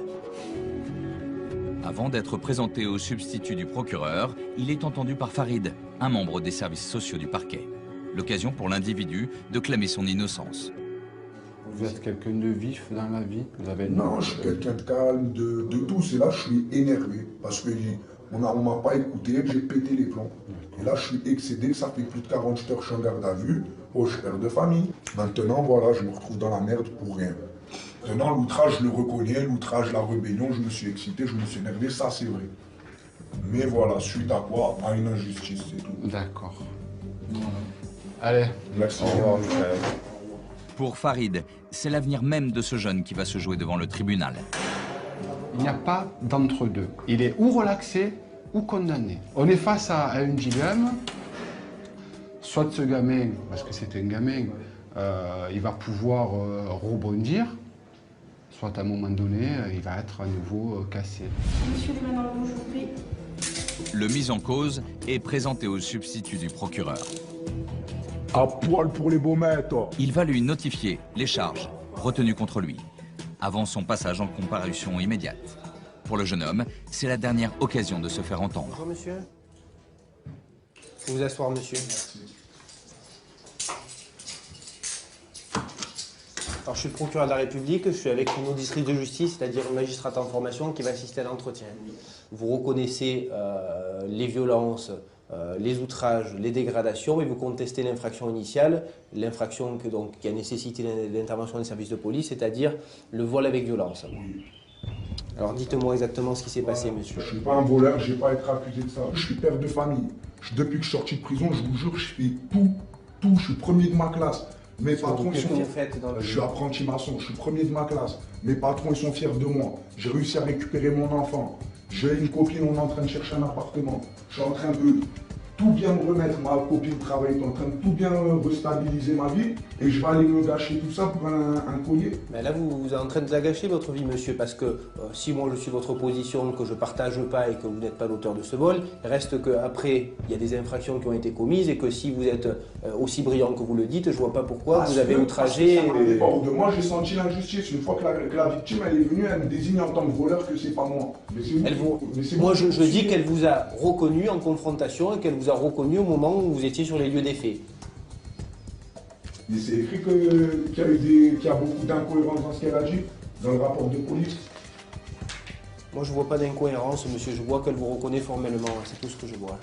Avant d'être présenté au substitut du procureur, il est entendu par Farid, un membre des services sociaux du parquet. L'occasion pour l'individu de clamer son innocence. Vous êtes quelqu'un de vif dans la vie? Non, je suis quelqu'un de calme, de douce. Et là, je suis énervé parce que on m'a pas écouté, j'ai pété les plombs. Et là, je suis excédé, ça fait plus de 48 heures que je suis en garde à vue. Oh, je suis père de famille. Maintenant, voilà, je me retrouve dans la merde pour rien. Maintenant, l'outrage, je le reconnais, l'outrage, la rébellion, je me suis excité, je me suis énervé, ça c'est vrai. Mais voilà, suite à quoi? À une injustice, c'est tout. D'accord. Allez, merci. Au revoir, Michael. Pour Farid, c'est l'avenir même de ce jeune qui va se jouer devant le tribunal. Il n'y a pas d'entre-deux. Il est ou relaxé ou condamné. On est face à un dilemme. Soit ce gamin, parce que c'est un gamin, il va pouvoir rebondir, soit à un moment donné, il va être à nouveau cassé. Monsieur le manant, bonjour. Le mis en cause est présenté au substitut du procureur. À poil pour les baumettes. Il va lui notifier les charges retenues contre lui, avant son passage en comparution immédiate. Pour le jeune homme, c'est la dernière occasion de se faire entendre. Bonjour monsieur. Faut vous asseoir monsieur. Alors, je suis le procureur de la République, je suis avec une auditrice de justice, c'est-à-dire une magistrate en formation qui va assister à l'entretien. Vous reconnaissez les violences, les outrages, les dégradations, et vous contestez l'infraction initiale, l'infraction qui a nécessité l'intervention des services de police, c'est-à-dire le vol avec violence. Alors dites-moi exactement ce qui s'est passé, monsieur. Je ne suis pas un voleur, je ne vais pas être accusé de ça. Je suis père de famille. Depuis que je suis sorti de prison, je vous jure, je fais tout. Je suis premier de ma classe. Mes patrons, ils sont... Je suis apprenti maçon, je suis premier de ma classe. Mes patrons, ils sont fiers de moi. J'ai réussi à récupérer mon enfant. J'ai une copine, on est en train de chercher un appartement. Je suis en train de tout bien me remettre. Ma copine travaille, est en train de tout bien restabiliser ma vie. Et je vais aller me gâcher tout ça pour un collier. Mais là, vous êtes en train de la gâcher, votre vie, monsieur, parce que si moi je suis votre position, que je ne partage pas et que vous n'êtes pas l'auteur de ce vol, reste qu'après, il y a des infractions qui ont été commises et que si vous êtes aussi brillant que vous le dites, je ne vois pas pourquoi vous avez outragé... De moi, j'ai senti l'injustice. Une fois que la victime elle est venue, elle me désigne en tant que voleur que c'est pas moi. Mais vous. Moi, je dis qu'elle vous a reconnu en confrontation et qu'elle vous a reconnu au moment où vous étiez sur les lieux des faits. Mais c'est écrit qu'il y a beaucoup d'incohérences dans ce qu'elle a dit, dans le rapport de police. Moi, je ne vois pas d'incohérence, monsieur. Je vois qu'elle vous reconnaît formellement. C'est tout ce que je vois.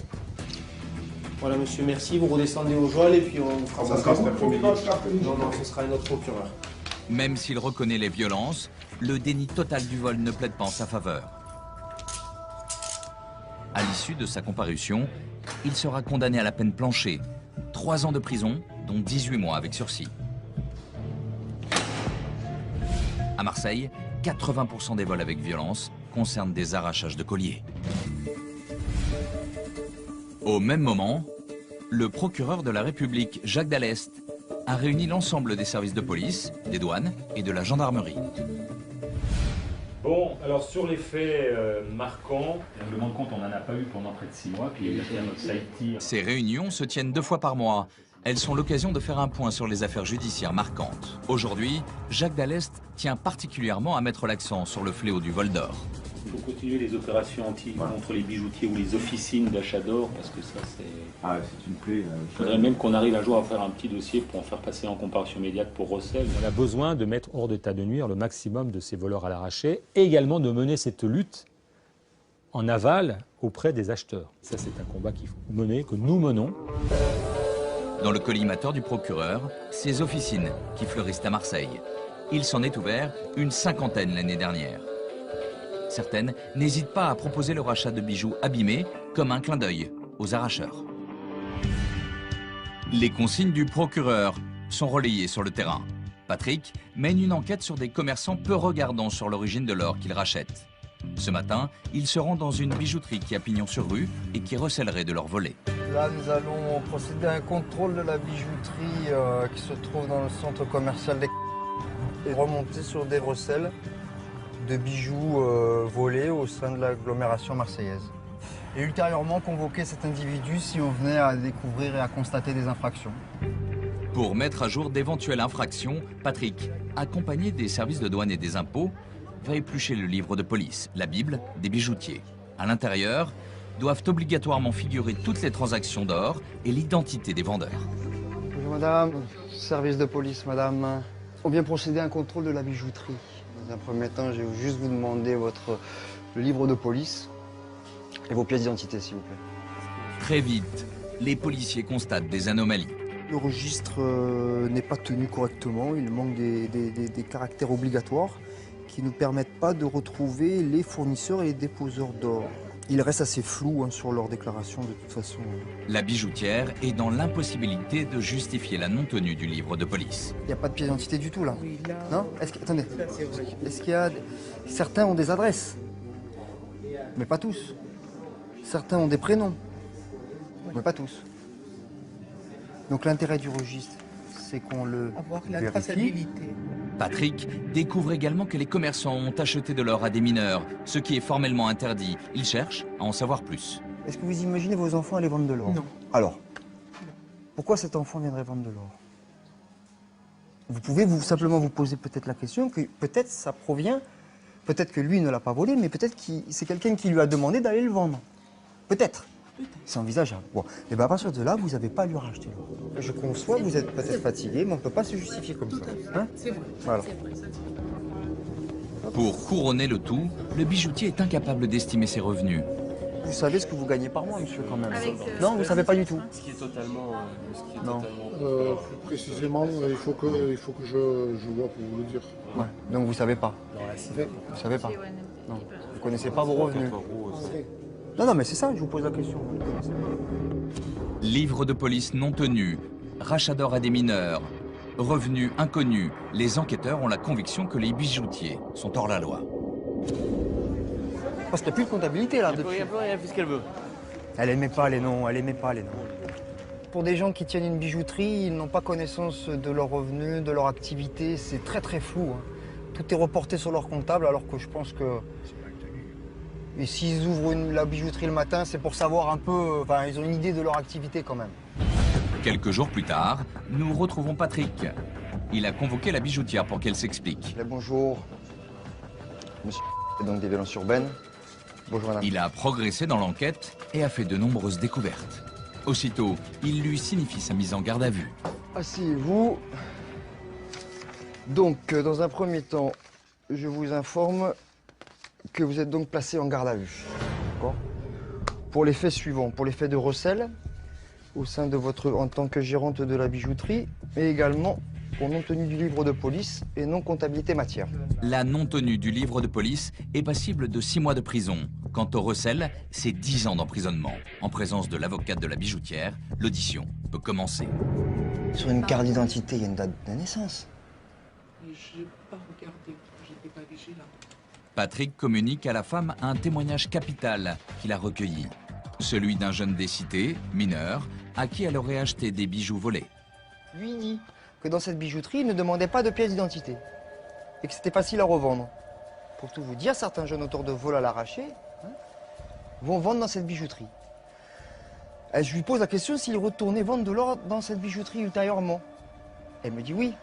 Voilà, monsieur, merci. Vous redescendez au journal et puis on vous fera... Ça sera cet après-midi. Non, ce sera un autre procureur. Même s'il reconnaît les violences, le déni total du vol ne plaide pas en sa faveur. À l'issue de sa comparution, il sera condamné à la peine planchée. 3 ans de prison, dont 18 mois avec sursis. À Marseille, 80% des vols avec violence concernent des arrachages de colliers. Au même moment, le procureur de la République, Jacques Dallest, a réuni l'ensemble des services de police, des douanes et de la gendarmerie. Bon, alors sur les faits marquants, le règlement de compte, on n'en a pas eu pendant près de 6 mois, puis il y a eu notre site. Ces réunions se tiennent 2 fois par mois. Elles sont l'occasion de faire un point sur les affaires judiciaires marquantes. Aujourd'hui, Jacques Dallest tient particulièrement à mettre l'accent sur le fléau du vol d'or. Il faut continuer les opérations contre les bijoutiers ou les officines d'achat d'or, parce que ça, c'est... Ah, c'est une plaie. Il faudrait même qu'on arrive un jour à faire un petit dossier pour en faire passer en comparution immédiate pour recel. On a besoin de mettre hors d'état de nuire le maximum de ces voleurs à l'arraché, et également de mener cette lutte en aval auprès des acheteurs. Ça, c'est un combat qu'il faut mener, que nous menons. Dans le collimateur du procureur, ces officines qui fleurissent à Marseille. Il s'en est ouvert une 50aine l'année dernière. Certaines n'hésitent pas à proposer le rachat de bijoux abîmés comme un clin d'œil aux arracheurs. Les consignes du procureur sont relayées sur le terrain. Patrick mène une enquête sur des commerçants peu regardants sur l'origine de l'or qu'ils rachètent. Ce matin, il se rend dans une bijouterie qui a pignon sur rue et qui recèlerait de l'or volé. Là, nous allons procéder à un contrôle de la bijouterie qui se trouve dans le centre commercial des et remonter sur des recels de bijoux volés au sein de l'agglomération marseillaise. Et ultérieurement convoquer cet individu si on venait à découvrir et à constater des infractions. Pour mettre à jour d'éventuelles infractions, Patrick, accompagné des services de douane et des impôts, va éplucher le livre de police, la Bible des bijoutiers. À l'intérieur, doivent obligatoirement figurer toutes les transactions d'or et l'identité des vendeurs. Bonjour madame, service de police madame. On vient procéder à un contrôle de la bijouterie. Dans un premier temps, je vais juste vous demander le livre de police et vos pièces d'identité s'il vous plaît. Très vite, les policiers constatent des anomalies. Le registre n'est pas tenu correctement, il manque des caractères obligatoires qui ne permettent pas de retrouver les fournisseurs et les déposeurs d'or. Il reste assez flou sur leur déclaration de toute façon. La bijoutière est dans l'impossibilité de justifier la non-tenue du livre de police. Il n'y a pas de pièce d'identité du tout là. Non? Attendez. Est-ce qu'il y a... Certains ont des adresses, mais pas tous. Certains ont des prénoms, mais pas tous. Donc l'intérêt du registre, c'est qu'on le vérifie. Patrick découvre également que les commerçants ont acheté de l'or à des mineurs, ce qui est formellement interdit. Il cherche à en savoir plus. Est-ce que vous imaginez vos enfants aller vendre de l'or? Non. Alors, pourquoi cet enfant viendrait vendre de l'or? Vous pouvez simplement vous poser peut-être la question que peut-être ça provient, peut-être que lui ne l'a pas volé, mais peut-être que c'est quelqu'un qui lui a demandé d'aller le vendre. Peut-être. C'est envisageable. Bon, et bien à partir de là, vous n'avez pas à lui racheter l'or. Je conçois, vous êtes peut-être fatigué, mais on ne peut pas se justifier comme ça. Hein? C'est vrai. Voilà. Pour couronner le tout, le bijoutier est incapable d'estimer ses revenus. Vous savez ce que vous gagnez par mois, monsieur, quand même? Non, vous ne savez pas du tout. Ce qui est totalement... non. Plus précisément, il faut que je vois pour vous le dire. Ouais. Donc vous ne savez pas? Vous ne savez pas? Non. Vous ne connaissez pas vos revenus? Non, mais c'est ça, je vous pose la question. Livre de police non tenu, rachat d'or à des mineurs, revenus inconnus. Les enquêteurs ont la conviction que les bijoutiers sont hors la loi. Parce qu'il n'y a plus de comptabilité là. Elle fait ce qu'elle veut. Elle aimait pas les noms, Pour des gens qui tiennent une bijouterie, ils n'ont pas connaissance de leurs revenus, de leur activité. C'est très très flou. Tout est reporté sur leur comptable alors que je pense que... Et s'ils ouvrent la bijouterie le matin, c'est pour savoir un peu... Enfin, ils ont une idée de leur activité quand même. Quelques jours plus tard, nous retrouvons Patrick. Il a convoqué la bijoutière pour qu'elle s'explique. Bonjour. Monsieur donc des violences urbaines. Bonjour madame. Il a progressé dans l'enquête et a fait de nombreuses découvertes. Aussitôt, il lui signifie sa mise en garde à vue. Asseyez-vous. Donc, dans un premier temps, je vous informe que vous êtes donc placé en garde à vue. D'accord ? Pour les faits suivants, pour les faits de recel, au sein de en tant que gérante de la bijouterie, et également pour non-tenue du livre de police et non-comptabilité matière. La non-tenue du livre de police est passible de 6 mois de prison. Quant au recel, c'est 10 ans d'emprisonnement. En présence de l'avocate de la bijoutière, l'audition peut commencer. Sur une carte d'identité, il y a une date de naissance. Je n'ai pas regardé, j'étais pas vigilant. Patrick communique à la femme un témoignage capital qu'il a recueilli. Celui d'un jeune des cités, mineur, à qui elle aurait acheté des bijoux volés. Lui dit que dans cette bijouterie, il ne demandait pas de pièce d'identité et que c'était facile à revendre. Pour tout vous dire, certains jeunes auteurs de vol à l'arraché vont vendre dans cette bijouterie. Et je lui pose la question s'il retournait vendre de l'or dans cette bijouterie ultérieurement. Elle me dit oui,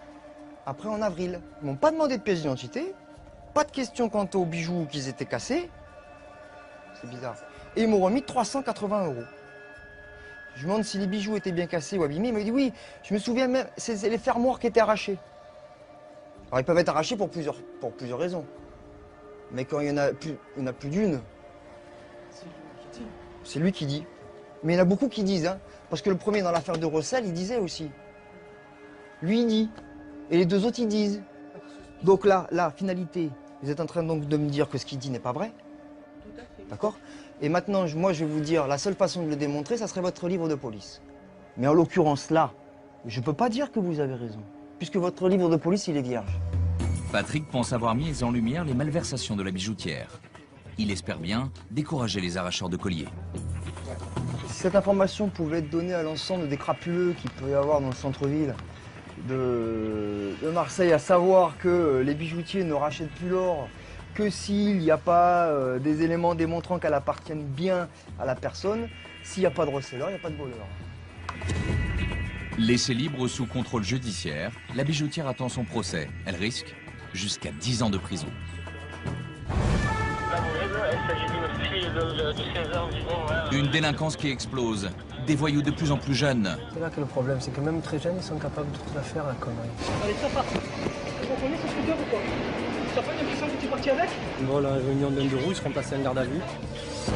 après en avril. Ils m'ont pas demandé de pièce d'identité, pas de question quant aux bijoux qu'ils étaient cassés. C'est bizarre. Et ils m'ont remis 380 €. Je lui demande si les bijoux étaient bien cassés ou abîmés. Il m'a dit oui, je me souviens même, c'est les fermoirs qui étaient arrachés. Alors ils peuvent être arrachés pour plusieurs raisons. Mais quand il y en a plus d'une, c'est lui qui dit. Mais il y en a beaucoup qui disent, parce que le premier dans l'affaire de recel, il disait aussi. Lui, il dit. Et les deux autres, ils disent. Donc là, finalité, vous êtes en train donc de me dire que ce qu'il dit n'est pas vrai. D'accord? Et maintenant, moi, je vais vous dire, la seule façon de le démontrer, ça serait votre livre de police. Mais en l'occurrence, là, je ne peux pas dire que vous avez raison, puisque votre livre de police, il est vierge. Patrick pense avoir mis en lumière les malversations de la bijoutière. Il espère bien décourager les arracheurs de colliers. Si cette information pouvait être donnée à l'ensemble des crapuleux qu'il peut y avoir dans le centre-ville de Marseille, à savoir que les bijoutiers ne rachètent plus l'or que s'il n'y a pas des éléments démontrant qu'elle appartient bien à la personne, s'il n'y a pas de receleur, il n'y a pas de voleur. Laissée libre sous contrôle judiciaire, la bijoutière attend son procès. Elle risque jusqu'à 10 ans de prison. Une délinquance qui explose. Des voyous de plus en plus jeunes. C'est là que le problème, c'est que même très jeunes, ils sont capables de tout à faire la connerie. Allez, c'est parti. Vous comprenez ce scooter ou quoi? T'as pas l'impression que tu es parti avec? Bon, la réunion d'un deux roues, ils seront placés en garde à vue.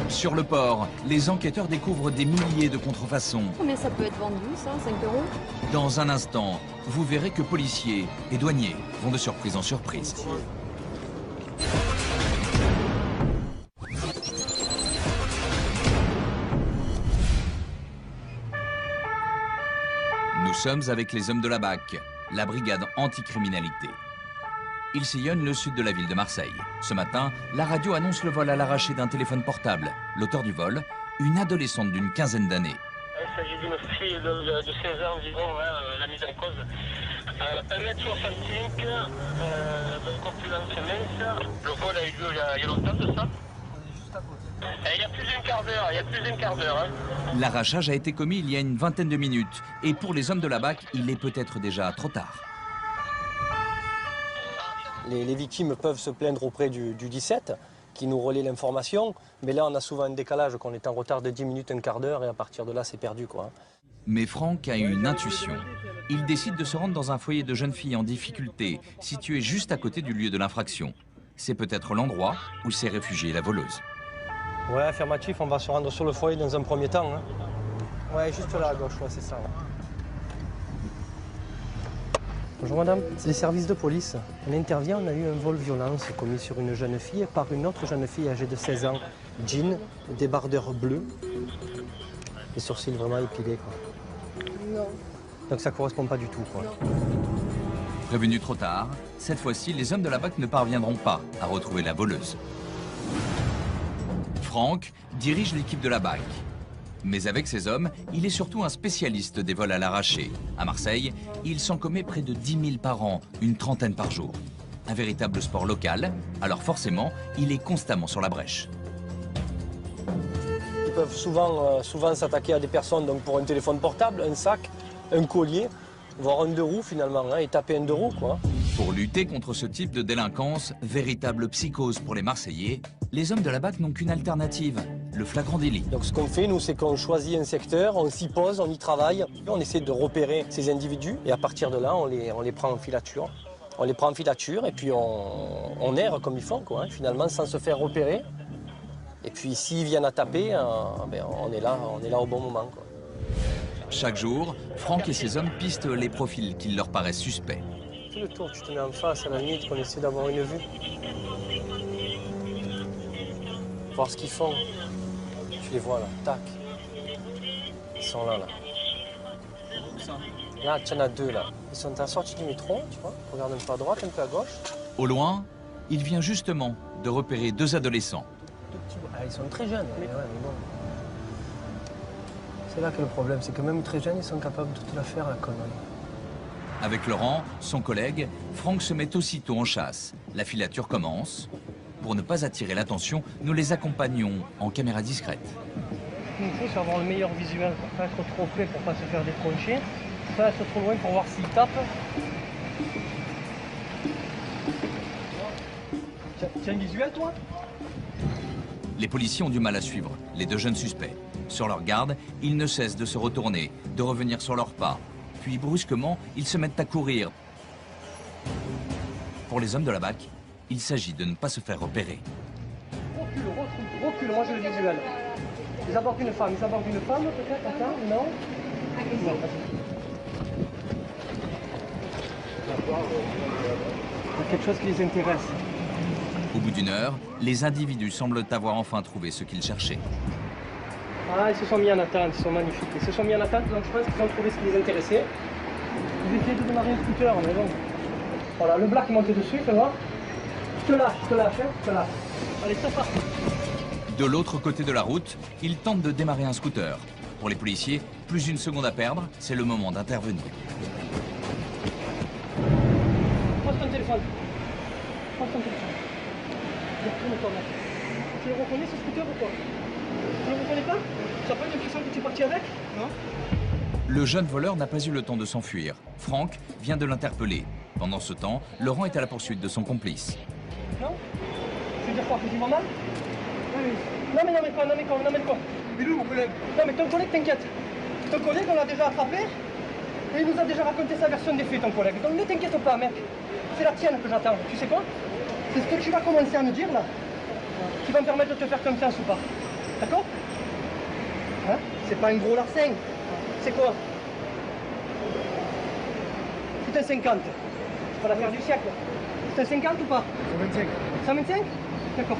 Sur le port, les enquêteurs découvrent des milliers de contrefaçons. Combien ça peut être vendu, ça? 5 €? Dans un instant, vous verrez que policiers et douaniers vont de surprise en surprise. Nous sommes avec les hommes de la BAC, la brigade anticriminalité. Ils sillonnent le sud de la ville de Marseille. Ce matin, la radio annonce le vol à l'arraché d'un téléphone portable. L'auteur du vol, une adolescente d'une quinzaine d'années. Il s'agit d'une fille de 16 ans environ, la mise en cause. 1m65, corpulence mince. Le vol a eu lieu il y a longtemps de ça. Il y a plus d'un quart d'heure, hein. L'arrachage a été commis il y a une vingtaine de minutes. Et pour les hommes de la BAC, il est peut-être déjà trop tard. Les victimes peuvent se plaindre auprès du 17, qui nous relaie l'information. Mais là, on a souvent un décalage, qu'on est en retard de 10 minutes, un quart d'heure, et à partir de là, c'est perdu, quoi. Mais Franck a une intuition. Il décide de se rendre dans un foyer de jeunes filles en difficulté, situé juste à côté du lieu de l'infraction. C'est peut-être l'endroit où s'est réfugiée la voleuse. Ouais, affirmatif, on va se rendre sur le foyer dans un premier temps. Hein. Ouais, juste là à gauche, ouais, c'est ça. Ouais. Bonjour madame, c'est les services de police. On intervient, on a eu un vol violent commis sur une jeune fille par une autre jeune fille âgée de 16 ans. Jean, débardeur bleu, les sourcils vraiment épilés, quoi. Non. Donc ça correspond pas du tout, quoi. Prévenu trop tard, cette fois-ci, les hommes de la BAC ne parviendront pas à retrouver la voleuse. Franck dirige l'équipe de la BAC. Mais avec ses hommes, il est surtout un spécialiste des vols à l'arraché. À Marseille, il s'en commet près de 10 000 par an, une trentaine par jour. Un véritable sport local, alors forcément, il est constamment sur la brèche. Ils peuvent souvent s'attaquer à des personnes donc pour un téléphone portable, un sac, un collier, voire un deux roues finalement, hein, et taper un deux roues, quoi. Pour lutter contre ce type de délinquance, véritable psychose pour les Marseillais, les hommes de la BAC n'ont qu'une alternative, le flagrant délit. Donc ce qu'on fait, nous, c'est qu'on choisit un secteur, on s'y pose, on y travaille, on essaie de repérer ces individus, et à partir de là, on les prend en filature. On les prend en filature, et puis on erre comme ils font, quoi, hein, finalement, sans se faire repérer. Et puis s'ils viennent à taper, on est là au bon moment, quoi. Chaque jour, Franck et ses hommes pistent les profils qui leur paraissent suspects. Fais le tour, tu te mets en face, à la limite, qu'on essaie d'avoir une vue. Voir ce qu'ils font. Tu les vois là, tac. Ils sont là, là. Là, tu en as deux là. Ils sont à la sortie du métro, tu vois. Regarde un peu à droite, un peu à gauche. Au loin, il vient justement de repérer deux adolescents. Ah, ils sont très jeunes, mais bon. C'est là que le problème, c'est que même très jeunes, ils sont capables de tout la faire, la connerie. Avec Laurent, son collègue, Franck se met aussitôt en chasse. La filature commence. Pour ne pas attirer l'attention, nous les accompagnons en caméra discrète. Ce qu'il nous faut, c'est avoir le meilleur visuel pour pas être trop près, pour pas se faire décrocher. Pas être trop loin pour voir s'ils tapent. Tu as un visuel, toi? Les policiers ont du mal à suivre les deux jeunes suspects. Sur leur garde, ils ne cessent de se retourner, de revenir sur leurs pas. Puis brusquement, ils se mettent à courir. Pour les hommes de la BAC, il s'agit de ne pas se faire repérer. Recule, moi j'ai le visuel. Ils abordent une femme, peut-être, attends, non? Il y a quelque chose qui les intéresse. Au bout d'une heure, les individus semblent avoir enfin trouvé ce qu'ils cherchaient. Ah, ils se sont mis en attente, ils sont magnifiques. Ils se sont mis en attente, donc je pense qu'ils ont trouvé ce qui les intéressait. Ils essayaient de démarrer un scooter, mais bon. Voilà, le black est monté dessus, fais voir. Je te lâche, hein, je te lâche. Allez, c'est parti. De l'autre côté de la route, ils tentent de démarrer un scooter. Pour les policiers, plus une seconde à perdre, c'est le moment d'intervenir. Pose ton téléphone. Retourne-toi, mec. Tu le reconnais, ce scooter, ou quoi? Tu le reconnais pas? Ça n'a pas l'impression que tu es parti avec? Non. Le jeune voleur n'a pas eu le temps de s'enfuir. Franck vient de l'interpeller. Pendant ce temps, Laurent est à la poursuite de son complice. Non? Tu veux dire quoi? Que tu vas mal? Oui. Non mais quoi? Mais nous, mon collègue? Non mais ton collègue, t'inquiète. Ton collègue, on l'a déjà attrapé. Et il nous a déjà raconté sa version des faits, ton collègue. Donc ne t'inquiète pas, mec. C'est la tienne que j'attends. Tu sais quoi? C'est ce que tu vas commencer à me dire, là, qui va me permettre de te faire confiance ou pas. D'accord? Hein? C'est pas un gros larcin. C'est quoi? C'est un 50. C'est pas l'affaire du siècle. C'est un 50 ou pas? 125. 125? D'accord.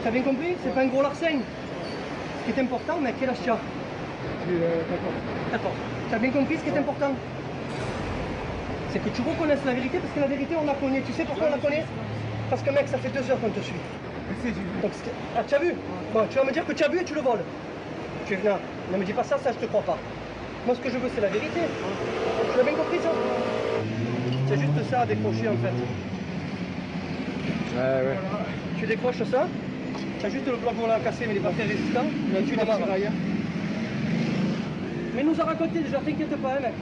T'as bien compris? C'est pas un gros larcin. Ce qui est important, mec, quel âge tu as? D'accord. Tu as bien compris ce qui est important? C'est que tu reconnaisses la vérité, parce que la vérité, on la connaît. Tu sais pourquoi on la connaît? Parce que mec, ça fait 2 heures qu'on te suit. Donc, ah, tu as vu? Bon, tu vas me dire que tu as vu et tu le voles. Non, ne me dis pas ça, ça je te crois pas. Moi, ce que je veux, c'est la vérité. Tu as bien compris ça? C'est juste ça à décrocher en fait. Ouais. Voilà. Tu décroches ça, tu as juste le bloc volant cassé, mais il n'est pas très résistant. Et tu démarres. Mais nous a raconté déjà, t'inquiète pas, hein, mec.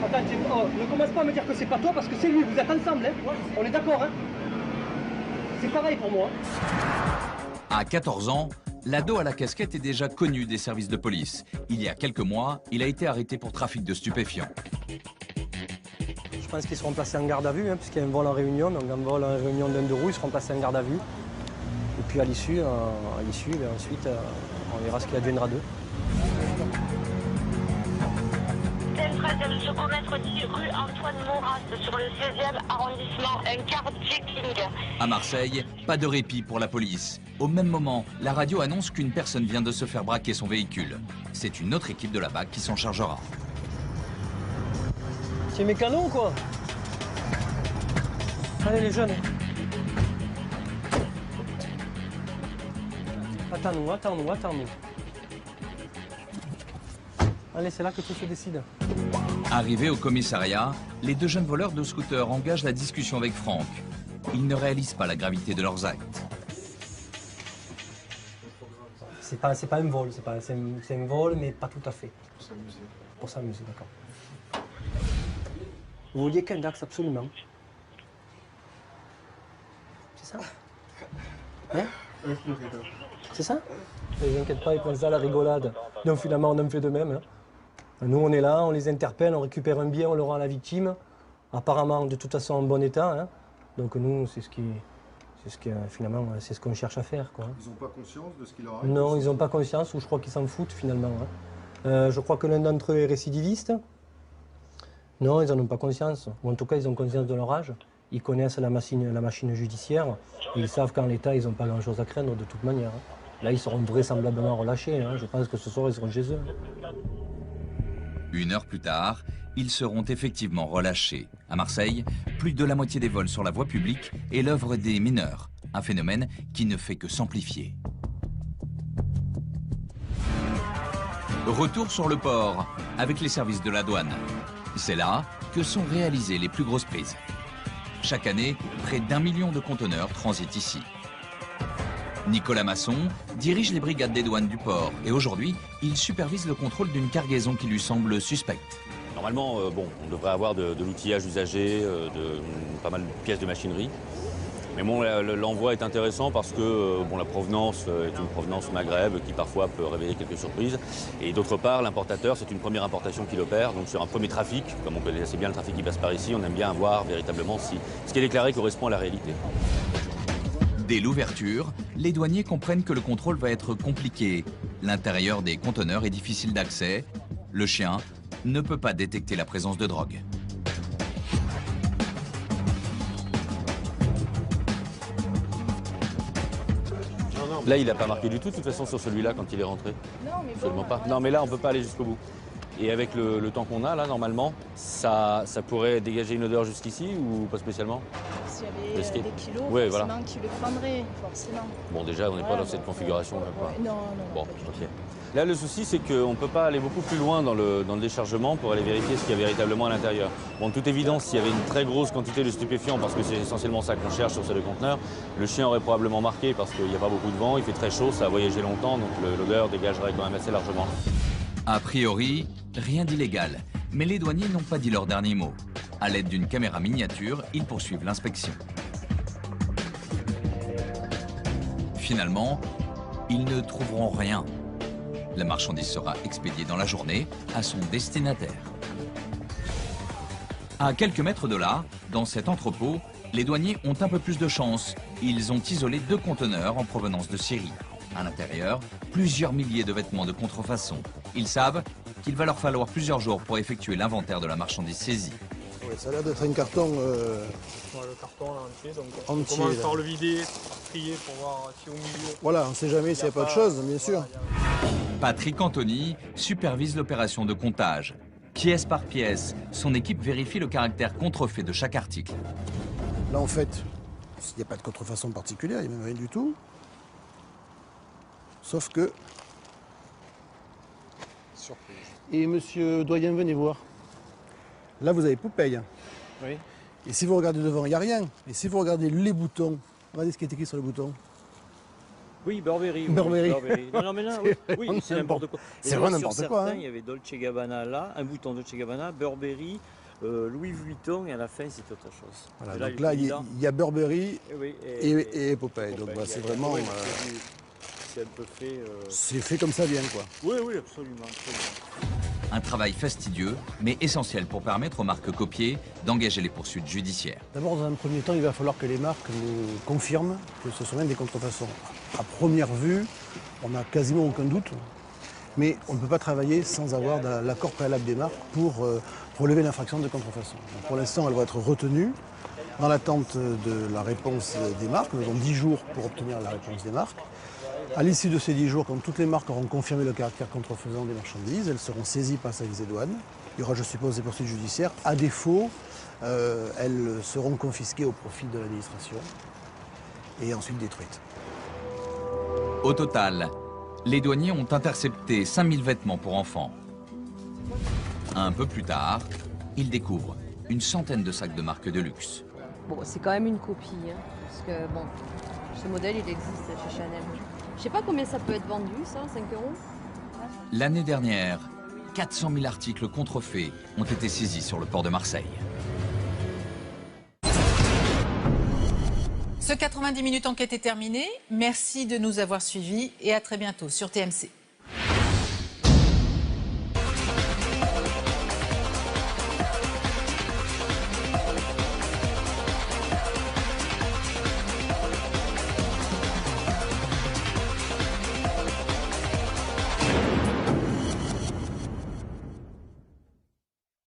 Attends, ne commence pas à me dire que c'est pas toi parce que c'est lui, vous êtes ensemble, hein. On est d'accord, hein. C'est pareil pour moi. À 14 ans, l'ado à la casquette est déjà connu des services de police. Il y a quelques mois, il a été arrêté pour trafic de stupéfiants. Je pense qu'ils seront placés en garde à vue, hein, puisqu'il y a un vol en réunion. Donc un vol en réunion d'un de roue, ils seront placés en garde à vue. Et puis à l'issue, ensuite, on verra ce qu'il adviendra d'eux. vient de se commettre 10 rue Antoine Maurras, sur le 16e arrondissement, un car-jacking. À Marseille, pas de répit pour la police. Au même moment, la radio annonce qu'une personne vient de se faire braquer son véhicule. C'est une autre équipe de la BAC qui s'en chargera. C'est mes canons ou quoi? Allez les jeunes. Attends-nous. Allez, c'est là que tout se décide. Arrivés au commissariat, les deux jeunes voleurs de scooter engagent la discussion avec Franck. Ils ne réalisent pas la gravité de leurs actes. C'est pas un vol, c'est un vol, mais pas tout à fait. Pour s'amuser, d'accord. Vous vouliez qu'un Dax, absolument. C'est ça? Hein? C'est ça? Ne vous inquiétez pas, ils prennent ça à la rigolade. Donc finalement, on en fait de même. Hein. Nous, on est là, on les interpelle, on récupère un bien, on le rend à la victime. Apparemment, de toute façon, en bon état. Hein. Donc nous, finalement, c'est ce qu'on cherche à faire. Quoi. Ils n'ont pas conscience de ce qu'il leur arrive? Non, ils n'ont pas conscience, ou je crois qu'ils s'en foutent finalement. Hein. Je crois que l'un d'entre eux est récidiviste. Non, ils n'en ont pas conscience. Ou en tout cas, ils ont conscience de leur âge. Ils connaissent la machine judiciaire. Et ils savent qu'en l'état, ils n'ont pas grand-chose à craindre de toute manière. Hein. Là, ils seront vraisemblablement relâchés. Hein. Je pense que ce soir, ils seront chez eux. 1 heure plus tard, ils seront effectivement relâchés. À Marseille, plus de la moitié des vols sur la voie publique est l'œuvre des mineurs. Un phénomène qui ne fait que s'amplifier. Retour sur le port, avec les services de la douane. C'est là que sont réalisées les plus grosses prises. Chaque année, près d'1 million de conteneurs transitent ici. Nicolas Masson dirige les brigades des douanes du port et aujourd'hui, il supervise le contrôle d'une cargaison qui lui semble suspecte. Normalement, on devrait avoir de l'outillage usagé, pas mal de pièces de machinerie. Mais bon, l'envoi est intéressant parce que la provenance est une provenance Maghreb qui parfois peut révéler quelques surprises. Et d'autre part, l'importateur, c'est une première importation qu'il opère. Donc sur un premier trafic, comme on connaît assez bien le trafic qui passe par ici, on aime bien voir véritablement si ce qui est déclaré correspond à la réalité. Dès l'ouverture, les douaniers comprennent que le contrôle va être compliqué. L'intérieur des conteneurs est difficile d'accès. Le chien ne peut pas détecter la présence de drogue. Là, il n'a pas marqué du tout, de toute façon, sur celui-là, quand il est rentré. Non, mais absolument pas. Non, mais là, on ne peut pas aller jusqu'au bout. Et avec le temps qu'on a, là, normalement, ça pourrait dégager une odeur jusqu'ici ou pas spécialement? S'il y avait des kilos, ouais, forcément, voilà. qui le prendraient, forcément. Bon, déjà, on n'est pas dans cette configuration-là, quoi. Non. Bon, ok. Là, le souci, c'est qu'on ne peut pas aller beaucoup plus loin dans le déchargement pour aller vérifier ce qu'il y a véritablement à l'intérieur. Bon, de toute évidence, s'il y avait une très grosse quantité de stupéfiants, parce que c'est essentiellement ça qu'on cherche sur ces deux conteneurs, le chien aurait probablement marqué parce qu'il n'y a pas beaucoup de vent, il fait très chaud, ça a voyagé longtemps, donc l'odeur dégagerait quand même assez largement. A priori, rien d'illégal, mais les douaniers n'ont pas dit leur dernier mot. À l'aide d'une caméra miniature, ils poursuivent l'inspection. Finalement, ils ne trouveront rien. La marchandise sera expédiée dans la journée à son destinataire. À quelques mètres de là, dans cet entrepôt, les douaniers ont un peu plus de chance. Ils ont isolé 2 conteneurs en provenance de Syrie. À l'intérieur, plusieurs milliers de vêtements de contrefaçon. Ils savent qu'il va leur falloir plusieurs jours pour effectuer l'inventaire de la marchandise saisie. Ouais, ça a l'air d'être un carton le carton là, entier, donc on commence par le vider, trier pour voir si au milieu... Voilà, on ne sait jamais s'il n'y a pas de choses, bien sûr. Patrick Anthony supervise l'opération de comptage. Pièce par pièce, son équipe vérifie le caractère contrefait de chaque article. Là, en fait, il n'y a pas de contrefaçon particulière, il n'y a même rien du tout. Sauf que... Surprise. Et monsieur Doyen, venez voir. Là, vous avez Popeye. Oui. Et si vous regardez devant, il n'y a rien. Et si vous regardez les boutons, regardez ce qui est écrit sur les boutons. Oui, Burberry. Burberry. Oui, non, mais là, oui, c'est n'importe quoi. C'est vraiment n'importe quoi. Il y avait Dolce Gabbana là, un bouton Dolce Gabbana, Burberry, Louis Vuitton, et à la fin, c'est autre chose. Voilà, donc là, il y a Burberry et Popeye. Donc bah, c'est vraiment... C'est un peu fait... C'est fait comme ça vient, quoi. Oui, oui, absolument. Un travail fastidieux, mais essentiel pour permettre aux marques copiées d'engager les poursuites judiciaires. D'abord, dans un premier temps, il va falloir que les marques nous confirment que ce sont même des contrefaçons. À première vue, on n'a quasiment aucun doute, mais on ne peut pas travailler sans avoir l'accord préalable des marques pour relever l'infraction de contrefaçon. Donc, pour l'instant, elle va être retenue dans l'attente de la réponse des marques. Nous avons 10 jours pour obtenir la réponse des marques. À l'issue de ces 10 jours, quand toutes les marques auront confirmé le caractère contrefaisant des marchandises, elles seront saisies par service des douanes. Il y aura, je suppose, des poursuites judiciaires. À défaut, elles seront confisquées au profit de l'administration et ensuite détruites. Au total, les douaniers ont intercepté 5000 vêtements pour enfants. Un peu plus tard, ils découvrent une centaine de sacs de marques de luxe. Bon, c'est quand même une copie, hein, parce que bon, ce modèle, il existe chez Chanel. Je sais pas combien ça peut être vendu, ça, 5 €. L'année dernière, 400 000 articles contrefaits ont été saisis sur le port de Marseille. Ce 90 minutes enquête est terminé. Merci de nous avoir suivis et à très bientôt sur TMC.